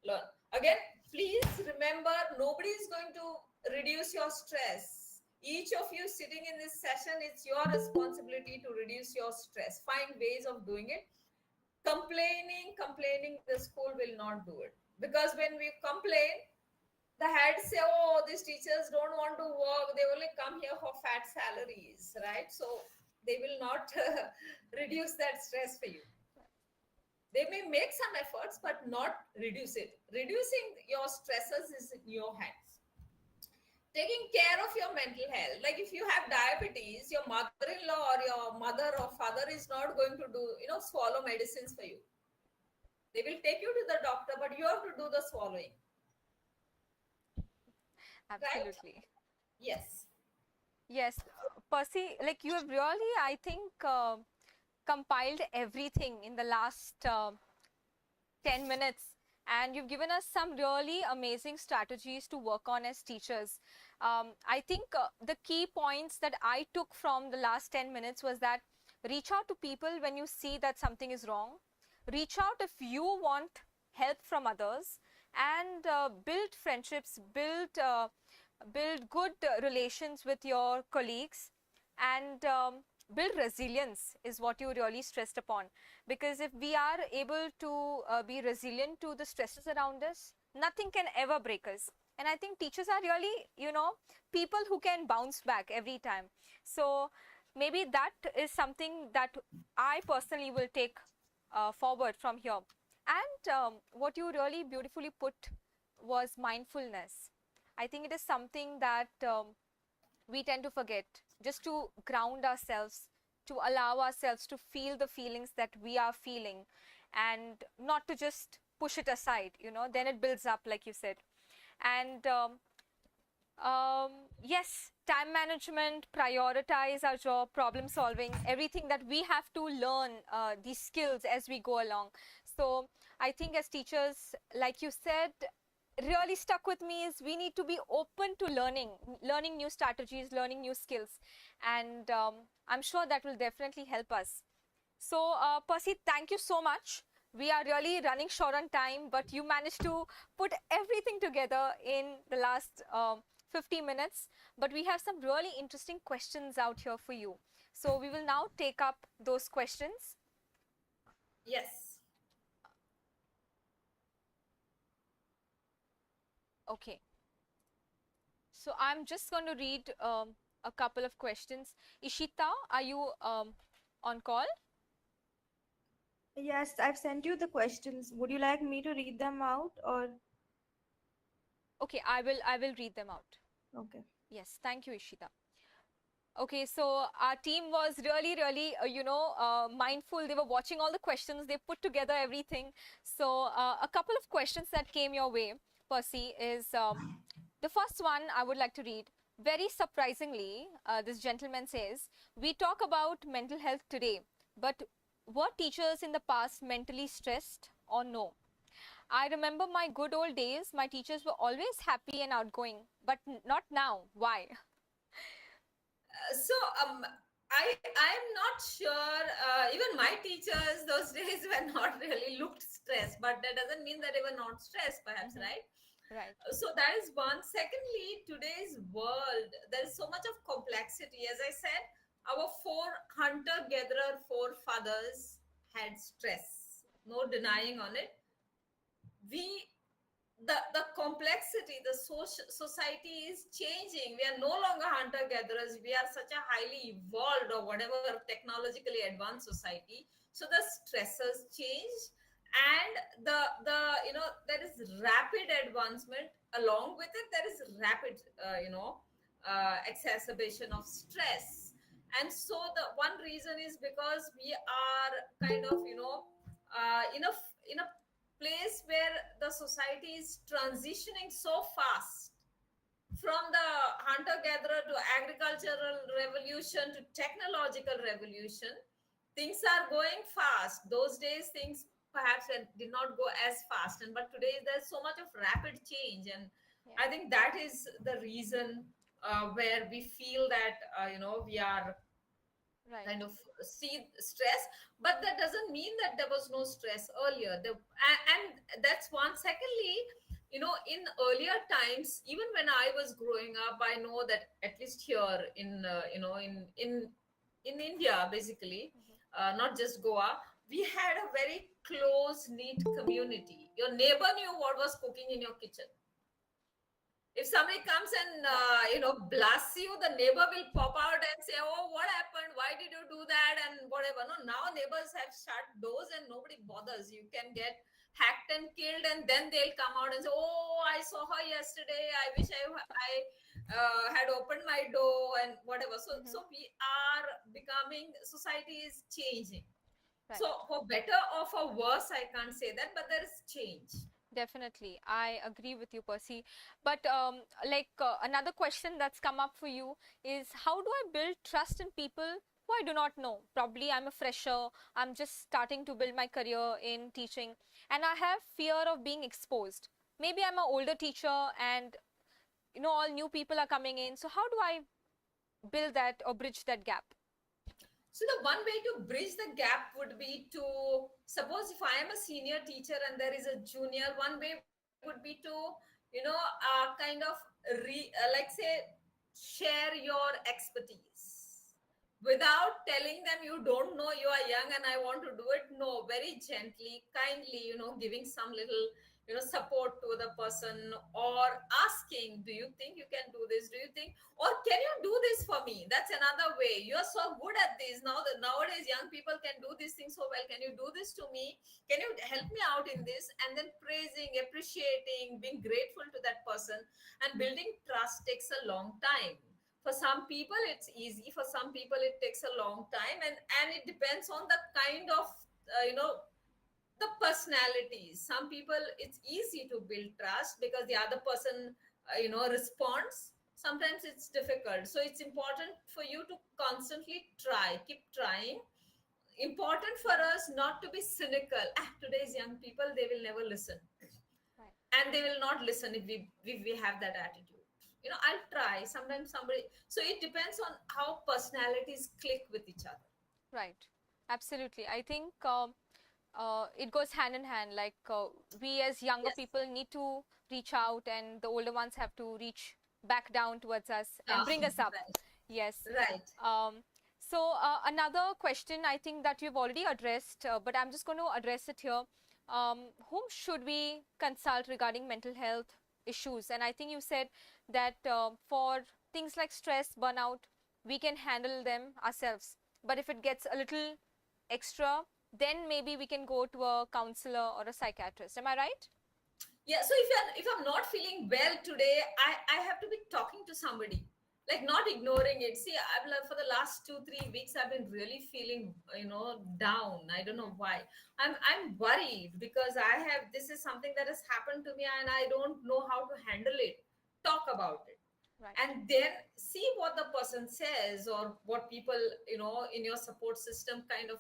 learn. Again, please remember, nobody is going to reduce your stress. Each of you sitting in this session, it's your responsibility to reduce your stress. Find ways of doing it. Complaining, the school will not do it. Because when we complain, the heads say, oh, these teachers don't want to work. They only come here for fat salaries, right? So they will not reduce that stress for you. They may make some efforts, but not reduce it. Reducing your stresses is in your hands. Taking care of your mental health. Like if you have diabetes, your mother-in-law or your mother or father is not going to do, swallow medicines for you. They will take you to the doctor, but you have to do the swallowing. Absolutely. Right? Yes. Yes. Percy, like you have really, I think, compiled everything in the last 10 minutes. And you've given us some really amazing strategies to work on as teachers. I think the key points that I took from the last 10 minutes was that reach out to people when you see that something is wrong. Reach out if you want help from others, and build friendships, build good relations with your colleagues, and build resilience is what you really stressed upon. Because if we are able to be resilient to the stresses around us, nothing can ever break us. And I think teachers are really, people who can bounce back every time. So maybe that is something that I personally will take forward from here. And what you really beautifully put was mindfulness. I think it is something that we tend to forget, just to ground ourselves, to allow ourselves to feel the feelings that we are feeling, and not to just push it aside, then it builds up, like you said. And yes, time management, prioritize our job, problem solving, everything that we have to learn these skills as we go along. So I think as teachers, like you said, really stuck with me is we need to be open to learning new strategies, learning new skills. And I'm sure that will definitely help us. So Percy, thank you so much. We are really running short on time, but you managed to put everything together in the last 50 minutes. But we have some really interesting questions out here for you. So we will now take up those questions. Yes. Okay. So I'm just going to read a couple of questions. Ishita, are you on call? Yes, I've sent you the questions. Would you like me to read them out or? Okay, I will read them out. Okay. Yes, thank you, Ishita. Okay, so our team was really, really, mindful. They were watching all the questions. They put together everything. So a couple of questions that came your way, Percy, is the first one I would like to read. Very surprisingly, this gentleman says, we talk about mental health today, but were teachers in the past mentally stressed or no? I remember my good old days, my teachers were always happy and outgoing, but not now. Why? So I'm not sure. Even my teachers those days were not really looked stressed, but that doesn't mean that they were not stressed, perhaps, right? Right. So that is one. Secondly, today's world, there is so much of complexity. As I said, our four hunter-gatherer forefathers had stress. No denying on it. We the complexity, the society is changing. We are no longer hunter gatherers. We are such a highly evolved or whatever technologically advanced society. So the stressors change, and there is rapid advancement. Along with it, there is rapid exacerbation of stress. And so the one reason is because we are kind of in a place where the society is transitioning so fast from the hunter gatherer to agricultural revolution to technological revolution. Things are going fast. Those days things perhaps did not go as fast, and but today there's so much of rapid change. And I think that is the reason where we feel that we are kind of see stress. But that doesn't mean that there was no stress earlier. And that's one. Secondly, in earlier times, even when I was growing up, I know that at least here in in India, basically, not just Goa, we had a very close knit community. Your neighbor knew what was cooking in your kitchen. If somebody comes and blasts you, the neighbor will pop out and say, oh, what happened, why did you do that, and whatever. No, now neighbors have shut doors and nobody bothers. You can get hacked and killed, and then they'll come out and say, oh, I saw her yesterday, I wish I had opened my door, and whatever. So we are becoming, society is changing. Right. So for better or for worse, I can't say that, but there is change. Definitely, I agree with you, Percy. But another question that's come up for you is, how do I build trust in people who I do not know? Probably I'm a fresher, I'm just starting to build my career in teaching, and I have fear of being exposed. Maybe I'm an older teacher and all new people are coming in. So how do I build that or bridge that gap? So the one way to bridge the gap would be to, suppose if I am a senior teacher and there is a junior, one way would be to, kind of share your expertise without telling them you don't know, you are young and I want to do it. No, very gently, kindly, giving some little support to the person, or asking, do you think you can do this, do you think, or can you do this for me? That's another way. You're so good at this now, that nowadays young people can do these things so well, can you do this to me, can you help me out in this? And then praising, appreciating, being grateful to that person. And building trust takes a long time. For some people it's easy, for some people it takes a long time, and it depends on the kind of the personalities. Some people it's easy to build trust because the other person responds. Sometimes it's difficult, so it's important for you to constantly try, keep trying. Important for us not to be cynical. Today's young people, they will never listen. Right. And they will not listen if we have that attitude. I'll try. Sometimes somebody, so it depends on how personalities click with each other. Right. Absolutely. I think it goes hand in hand. Like we as younger people need to reach out, and the older ones have to reach back down towards us and bring us up. Right. Yes. Right. So another question I think that you've already addressed, but I'm just going to address it here. Whom should we consult regarding mental health issues? And I think you said that for things like stress, burnout, we can handle them ourselves. But if it gets a little extra, then maybe we can go to a counselor or a psychiatrist. Am I right? Yeah. So if I'm not feeling well today, I have to be talking to somebody, like not ignoring it. See, I've learned for the last 2-3 weeks I've been really feeling down. I don't know why. I'm worried because this is something that has happened to me and I don't know how to handle it. Talk about it. Right. And then see what the person says, or what people in your support system kind of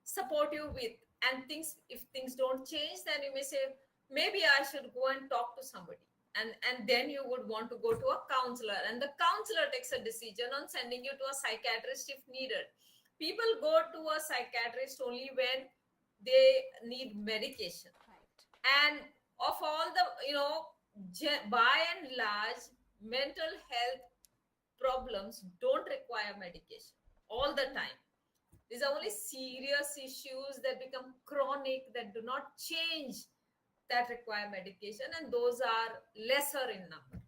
support you with. And if things don't change, then you may say, maybe I should go and talk to somebody. And then you would want to go to a counselor, and the counselor takes a decision on sending you to a psychiatrist if needed. People go to a psychiatrist only when they need medication. Right. And of all the by and large, mental health problems don't require medication all the time. These are only serious issues that become chronic, that do not change, that require medication, and those are lesser in number.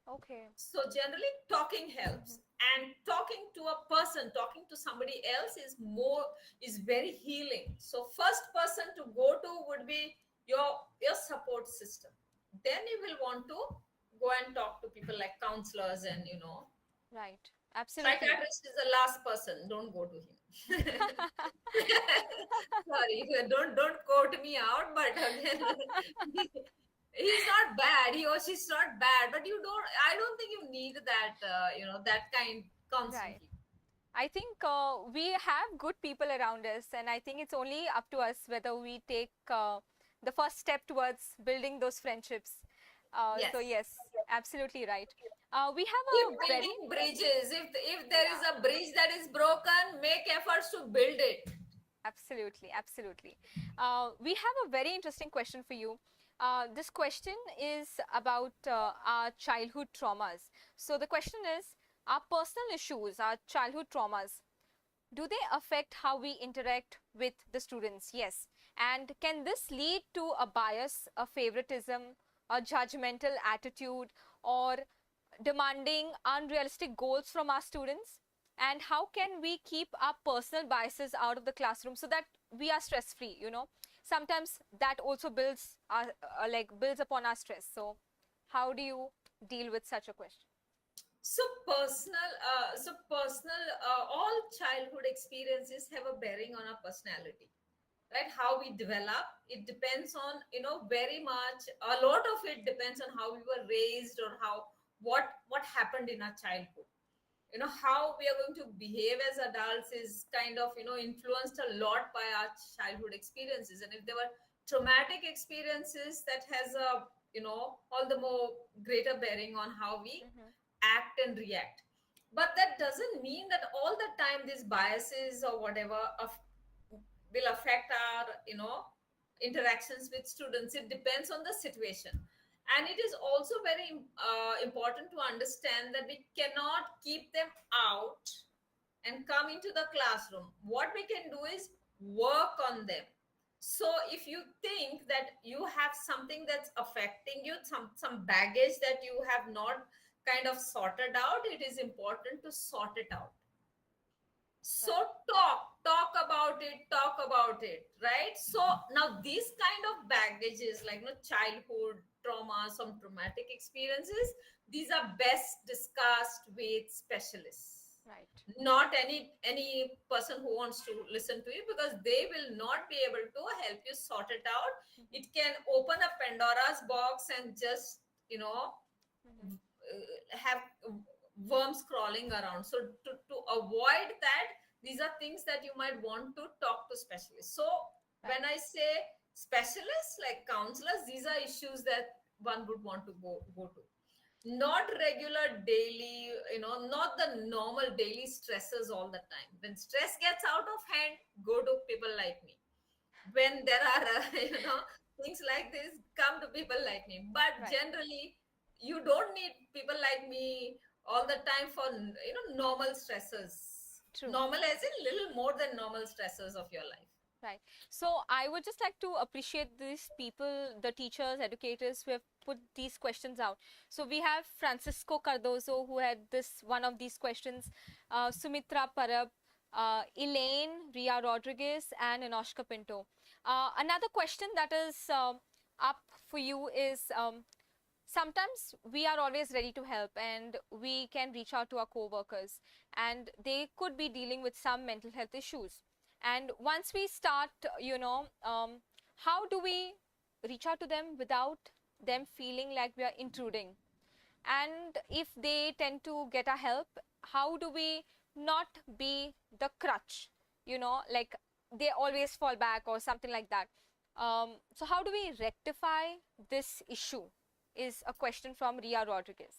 Okay. So generally talking helps. And talking to a person, talking to somebody else is very healing. So first person to go to would be your support system. Then you will want to go and talk to people like counselors and Right. Absolutely. Psychiatrist is the last person. Don't go to him. Sorry, don't quote me out, but again, he's not bad. He or she's not bad, but I don't think you need that. That kind constantly. Right. I think we have good people around us, and I think it's only up to us whether we take the first step towards building those friendships. Yes. So yes, absolutely right. We have Keep building bridges. If there is a bridge that is broken, make efforts to build it. Absolutely, absolutely. We have a very interesting question for you. This question is about our childhood traumas. So the question is, our personal issues, our childhood traumas, do they affect how we interact with the students? Yes. And can this lead to a bias, a favoritism, a judgmental attitude, or demanding unrealistic goals from our students? And how can we keep our personal biases out of the classroom so that we are stress free? Sometimes that also builds builds upon our stress. So how do you deal with such a question? So personal, all childhood experiences have a bearing on our personality, right? How we develop, it depends on, very much, a lot of it depends on how we were raised, or what happened in our childhood. How we are going to behave as adults is kind of, influenced a lot by our childhood experiences. And if there were traumatic experiences, that has a, all the more greater bearing on how we act and react. But that doesn't mean that all the time these biases or whatever will affect our interactions with students. It depends on the situation. And it is also very important to understand that we cannot keep them out and come into the classroom. What we can do is work on them. So if you think that you have something that's affecting you, some baggage that you have not kind of sorted out, it is important to sort it out. So talk about it, right? So now these kind of baggages, like childhood trauma, some traumatic experiences, these are best discussed with specialists, Right. not any person who wants to listen to you, because they will not be able to help you sort it out. It can open a Pandora's box and just have worms crawling around. So to avoid that, these are things that you might want to talk to specialists. So when I say specialists like counselors, these are issues that one would want to go to, not regular daily, not the normal daily stressors all the time. When stress gets out of hand, go to people like me. When there are things like this, come to people like me. But generally you don't need people like me all the time for normal stressors. True. Normal as in little more than normal stressors of your life. Right. So I would just like to appreciate these people, the teachers, educators who have put these questions out. So we have Francisco Cardozo, who had one of these questions, Sumitra Parab, Elaine, Ria Rodriguez, and Anoshka Pinto. Another question that is up for you is, sometimes we are always ready to help and we can reach out to our co-workers and they could be dealing with some mental health issues. And once we start, how do we reach out to them without them feeling like we are intruding? And if they tend to get our help, how do we not be the crutch, like they always fall back or something like that? So how do we rectify this issue is a question from Ria Rodriguez.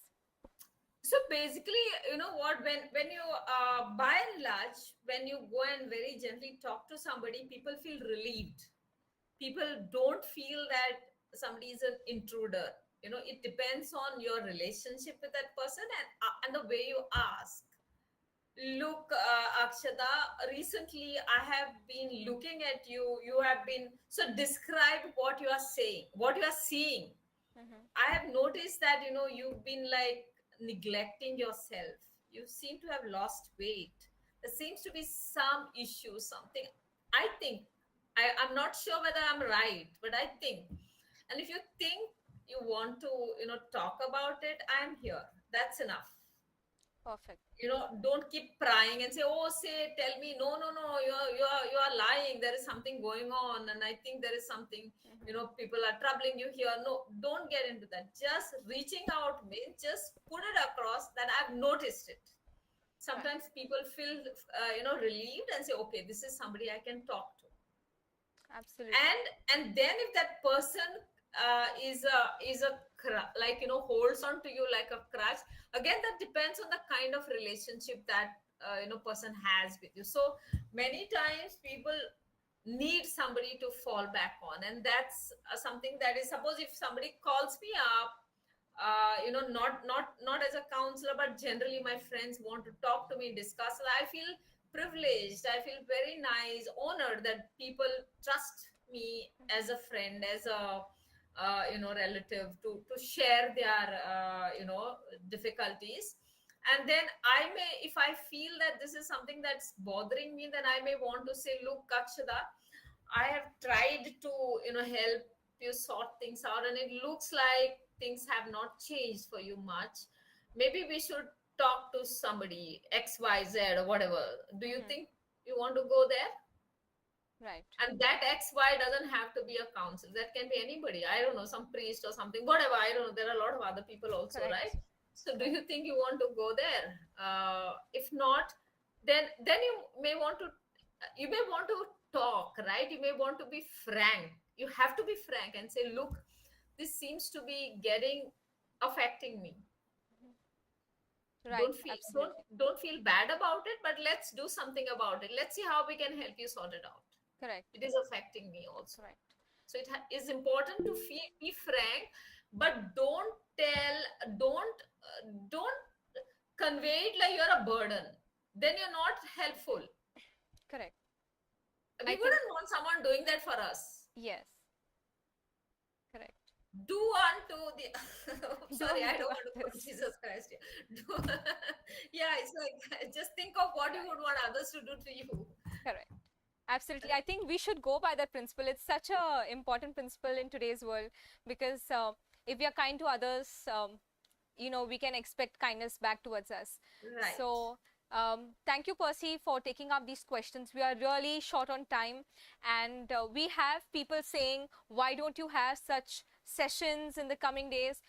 So basically, you know what, when you by and large, when you go and very gently talk to somebody, people feel relieved. People don't feel that somebody is an intruder. It depends on your relationship with that person and the way you ask. Look, Akshada, recently I have been looking at you. You have been, so describe what you are saying, what you are seeing. I have noticed that, you've been like neglecting yourself. You seem to have lost weight. There seems to be some issue, something. I think, I'm not sure whether I'm right, but I think. And if you think you want to, talk about it, I'm here. That's enough. Perfect. Don't keep prying and say, oh, tell me, no, you are lying. There is something going on. And I think there is something, people are troubling you here. No, don't get into that. Just reaching out means just put it across that I've noticed it. Sometimes people feel, relieved and say, okay, this is somebody I can talk to. Absolutely. And then if that person is a like, holds on to you like a crutch, again, that depends on the kind of relationship that person has with you. So many times people need somebody to fall back on, and that's something that is, suppose if somebody calls me up, not as a counselor, but generally my friends want to talk to me, discuss, I feel privileged, I feel very nice, honored that people trust me as a friend, as a relative, to share their difficulties. And then I may, if I feel that this is something that's bothering me, then I may want to say, look, Akshada, I have tried to help you sort things out, and it looks like things have not changed for you much. Maybe we should talk to somebody XYZ or whatever. Do you think you want to go there? Right. And that XY doesn't have to be a counselor. That can be anybody. I don't know, some priest or something, whatever. I don't know. There are a lot of other people also, Correct. right? So do you think you want to go there? If not, then you may want to talk, right? You may want to be frank. You have to be frank and say, look, this seems to be affecting me. Right. Don't feel bad about it, but let's do something about it. Let's see how we can help you sort it out. Correct. It is affecting me also. Right. So it is important to be frank, but don't convey it like you're a burden. Then you're not helpful. Correct. We wouldn't want someone doing that for us. Yes. Correct. Do unto the sorry, I don't want to put Jesus Christ here. Yeah, it's like just think of what you would want others to do to you. Correct. Absolutely. I think we should go by that principle. It's such a important principle in today's world, because if we are kind to others, you know, we can expect kindness back towards us. Right. So thank you, Percy, for taking up these questions. We are really short on time, and we have people saying, why don't you have such sessions in the coming days?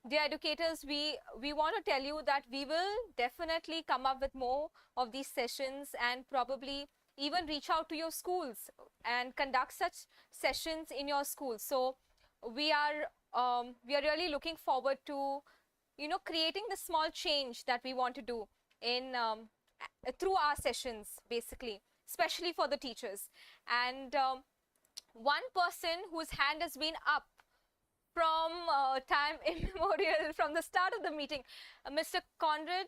Dear educators, we want to tell you that we will definitely come up with more of these sessions, and probably even reach out to your schools and conduct such sessions in your schools. So we are really looking forward to, you know, creating the small change that we want to do in through our sessions, basically, especially for the teachers. And one person whose hand has been up from time immemorial, from the start of the meeting, Mr. Conrad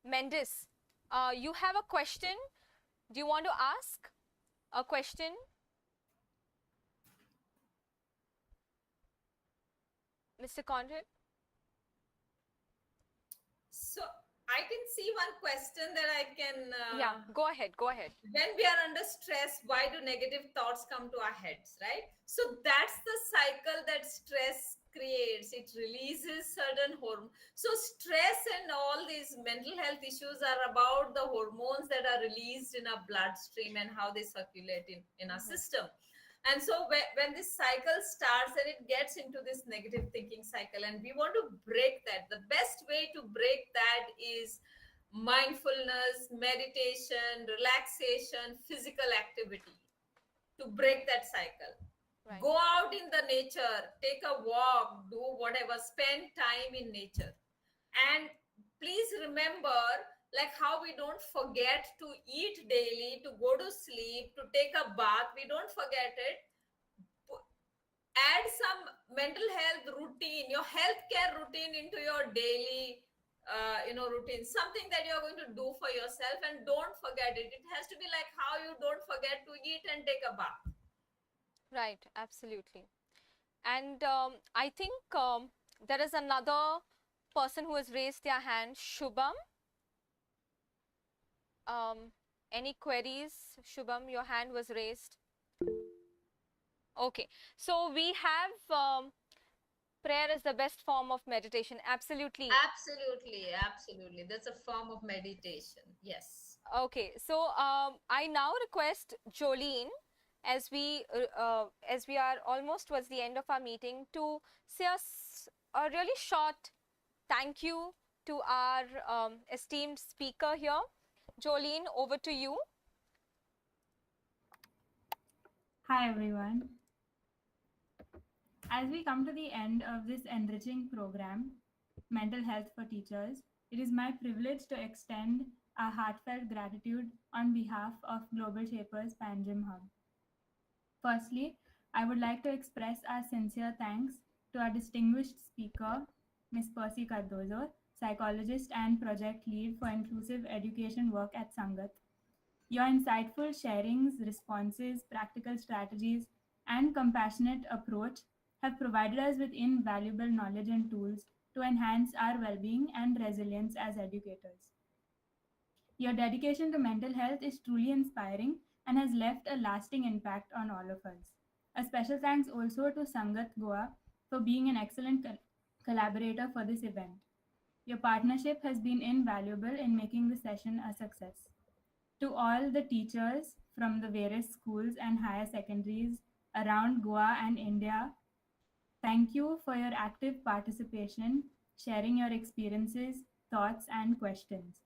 Mendes, you have a question. Do you want to ask a question? Mr. Conrad? So I can see one question that I can... yeah, go ahead, go ahead. When we are under stress, why do negative thoughts come to our heads, right? So that's the cycle that stress creates. It releases certain hormones. So stress and all these mental health issues are about the hormones that are released in our bloodstream and how they circulate in our system. And so when this cycle starts and it gets into this negative thinking cycle, and we want to break that, the best way to break that is mindfulness, meditation, relaxation, physical activity to break that cycle. Right. Go out in the nature, take a walk, do whatever, spend time in nature. And please remember, like how we don't forget to eat daily, to go to sleep, to take a bath, we don't forget it. Add some mental health routine, your healthcare routine into your daily routine, something that you're going to do for yourself, and don't forget it. It has to be like how you don't forget to eat and take a bath. Right, absolutely. And I think there is another person who has raised their hand, Shubham. Any queries? Shubham, your hand was raised. Okay, so we have prayer is the best form of meditation. Absolutely. Absolutely. That's a form of meditation. Yes. Okay, so I now request Jolene, as we are almost towards the end of our meeting, to say a really short thank you to our esteemed speaker here. Jolene, over to you. Hi everyone. As we come to the end of this enriching program, Mental Health for Teachers, it is my privilege to extend our heartfelt gratitude on behalf of Global Shapers Panjim Hub. Firstly, I would like to express our sincere thanks to our distinguished speaker, Ms. Percy Cardozo, psychologist and project lead for inclusive education work at Sangath. Your insightful sharings, responses, practical strategies, and compassionate approach have provided us with invaluable knowledge and tools to enhance our well-being and resilience as educators. Your dedication to mental health is truly inspiring and has left a lasting impact on all of us. A special thanks also to Sangath Goa for being an excellent collaborator for this event. Your partnership has been invaluable in making the session a success. To all the teachers from the various schools and higher secondaries around Goa and India, thank you for your active participation, sharing your experiences, thoughts, and questions.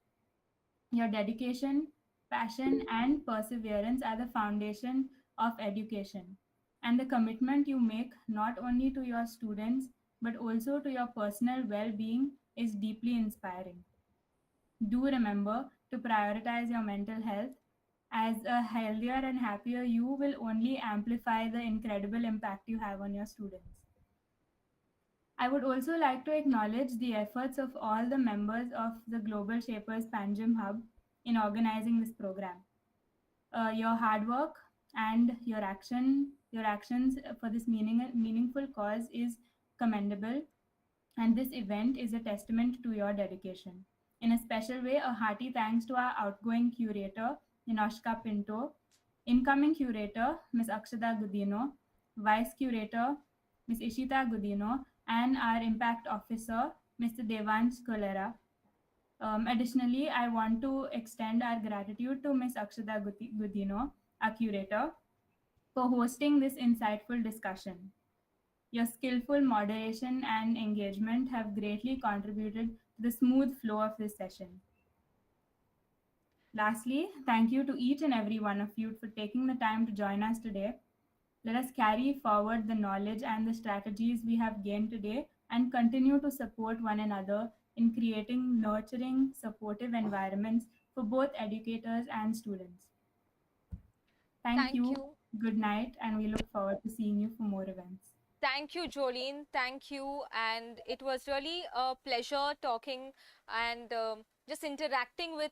Your dedication, passion, and perseverance are the foundation of education. And the commitment you make not only to your students but also to your personal well being is deeply inspiring. Do remember to prioritize your mental health. As a healthier and happier you will only amplify the incredible impact you have on your students. I would also like to acknowledge the efforts of all the members of the Global Shapers Panjim Hub in organizing this program. your hard work and your actions for this meaningful cause is commendable, and this event is a testament to your dedication. In a special way, a hearty thanks to our outgoing curator, Ninoshka Pinto, incoming curator, Ms. Akshada Gudino, vice curator, Ms. Ishita Gudino, and our impact officer, Mr. Devansh Kolera. Additionally, I want to extend our gratitude to Ms. Akshada Gudino, our curator, for hosting this insightful discussion. Your skillful moderation and engagement have greatly contributed to the smooth flow of this session. Lastly, thank you to each and every one of you for taking the time to join us today. Let us carry forward the knowledge and the strategies we have gained today and continue to support one another in creating nurturing, supportive environments for both educators and students. Thank you. Good night, and we look forward to seeing you for more events. Thank you, Jolene. Thank you. And it was really a pleasure talking and just interacting with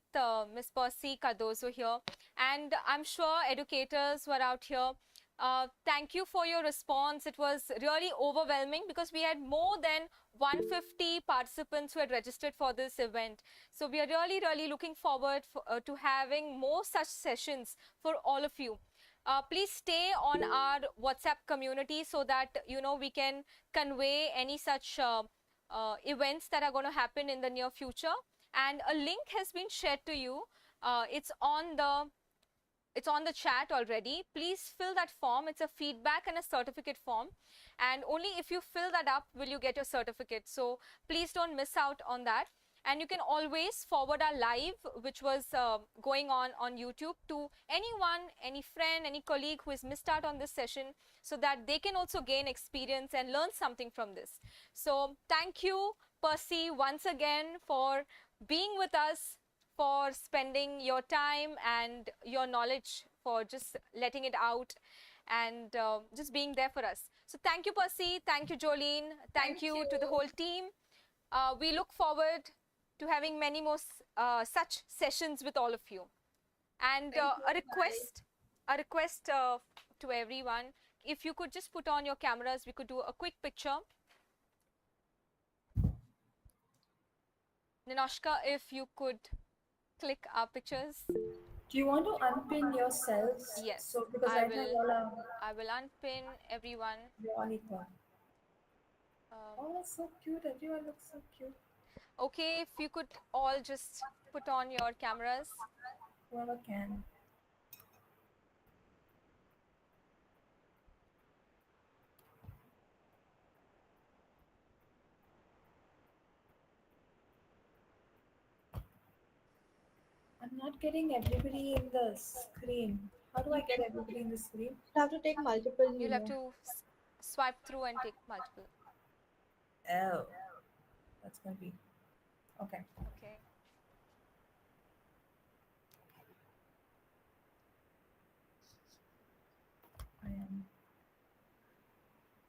Ms. Percy Cardozo here. And I'm sure educators were out here. Thank you for your response. It was really overwhelming because we had more than 150 participants who had registered for this event. So we are really, really looking forward to having more such sessions for all of you. Please stay on our WhatsApp community so that we can convey any such events that are going to happen in the near future. And a link has been shared to you. It's on the chat already. Please fill that form. It's a feedback and a certificate form. And only if you fill that up will you get your certificate. So please don't miss out on that. And you can always forward our live, which was going on YouTube, to anyone, any friend, any colleague who has missed out on this session so that they can also gain experience and learn something from this. So thank you, Percy, once again for being with us, for spending your time and your knowledge, for just letting it out and just being there for us. So thank you, Percy. Thank you, Jolene. Thank you to the whole team. We look forward to having many more such sessions with all of you. And a request to everyone, if you could just put on your cameras, we could do a quick picture. Ninoshka, if you could click our pictures. Do you want to unpin yourselves? Yes. So because I will unpin everyone. Oh, so cute. Everyone looks so cute. Okay, if you could all just put on your cameras. Whoever can. I'm not getting everybody in the screen. How do I get everybody in the screen? You have to take multiple. You'll have to swipe through and take multiple. Oh, that's going to be... Okay. Okay. I am...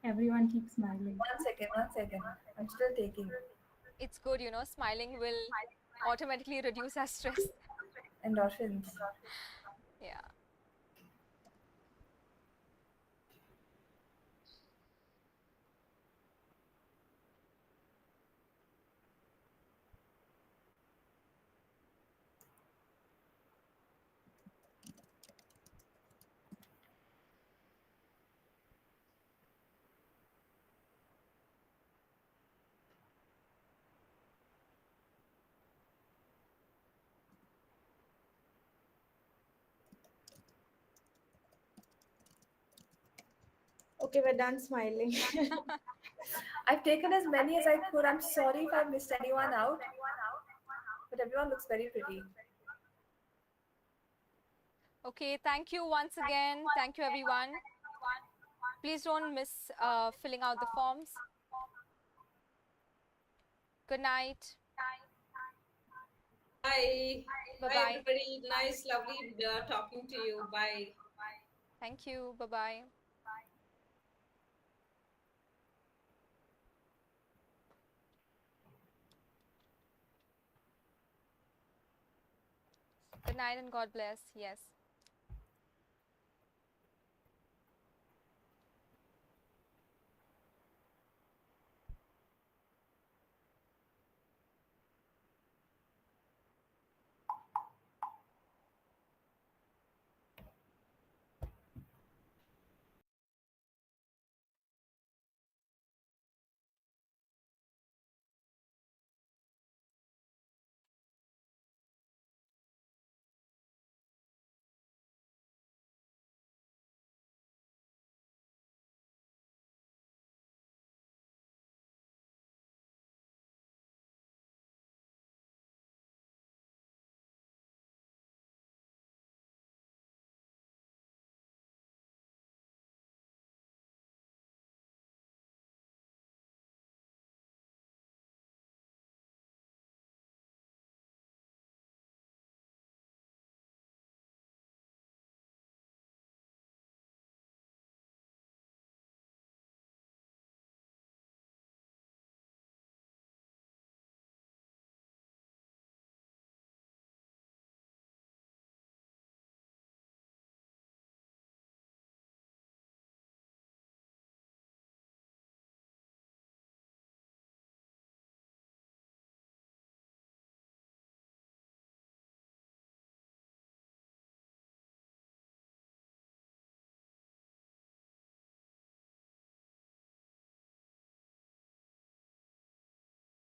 Everyone keeps smiling. One second. I'm still taking. It's good, smiling will automatically reduce our stress. Endorphins. Yeah. Okay, we're done smiling. I've taken as many as I could. I'm sorry if I missed anyone out, but everyone looks very pretty. Okay, thank you once again. Thank you, everyone. Please don't miss filling out the forms. Good night. Bye. Bye-bye. Bye, everybody. Nice, lovely talking to you. Bye. Thank you. Bye-bye. Good night and God bless. Yes.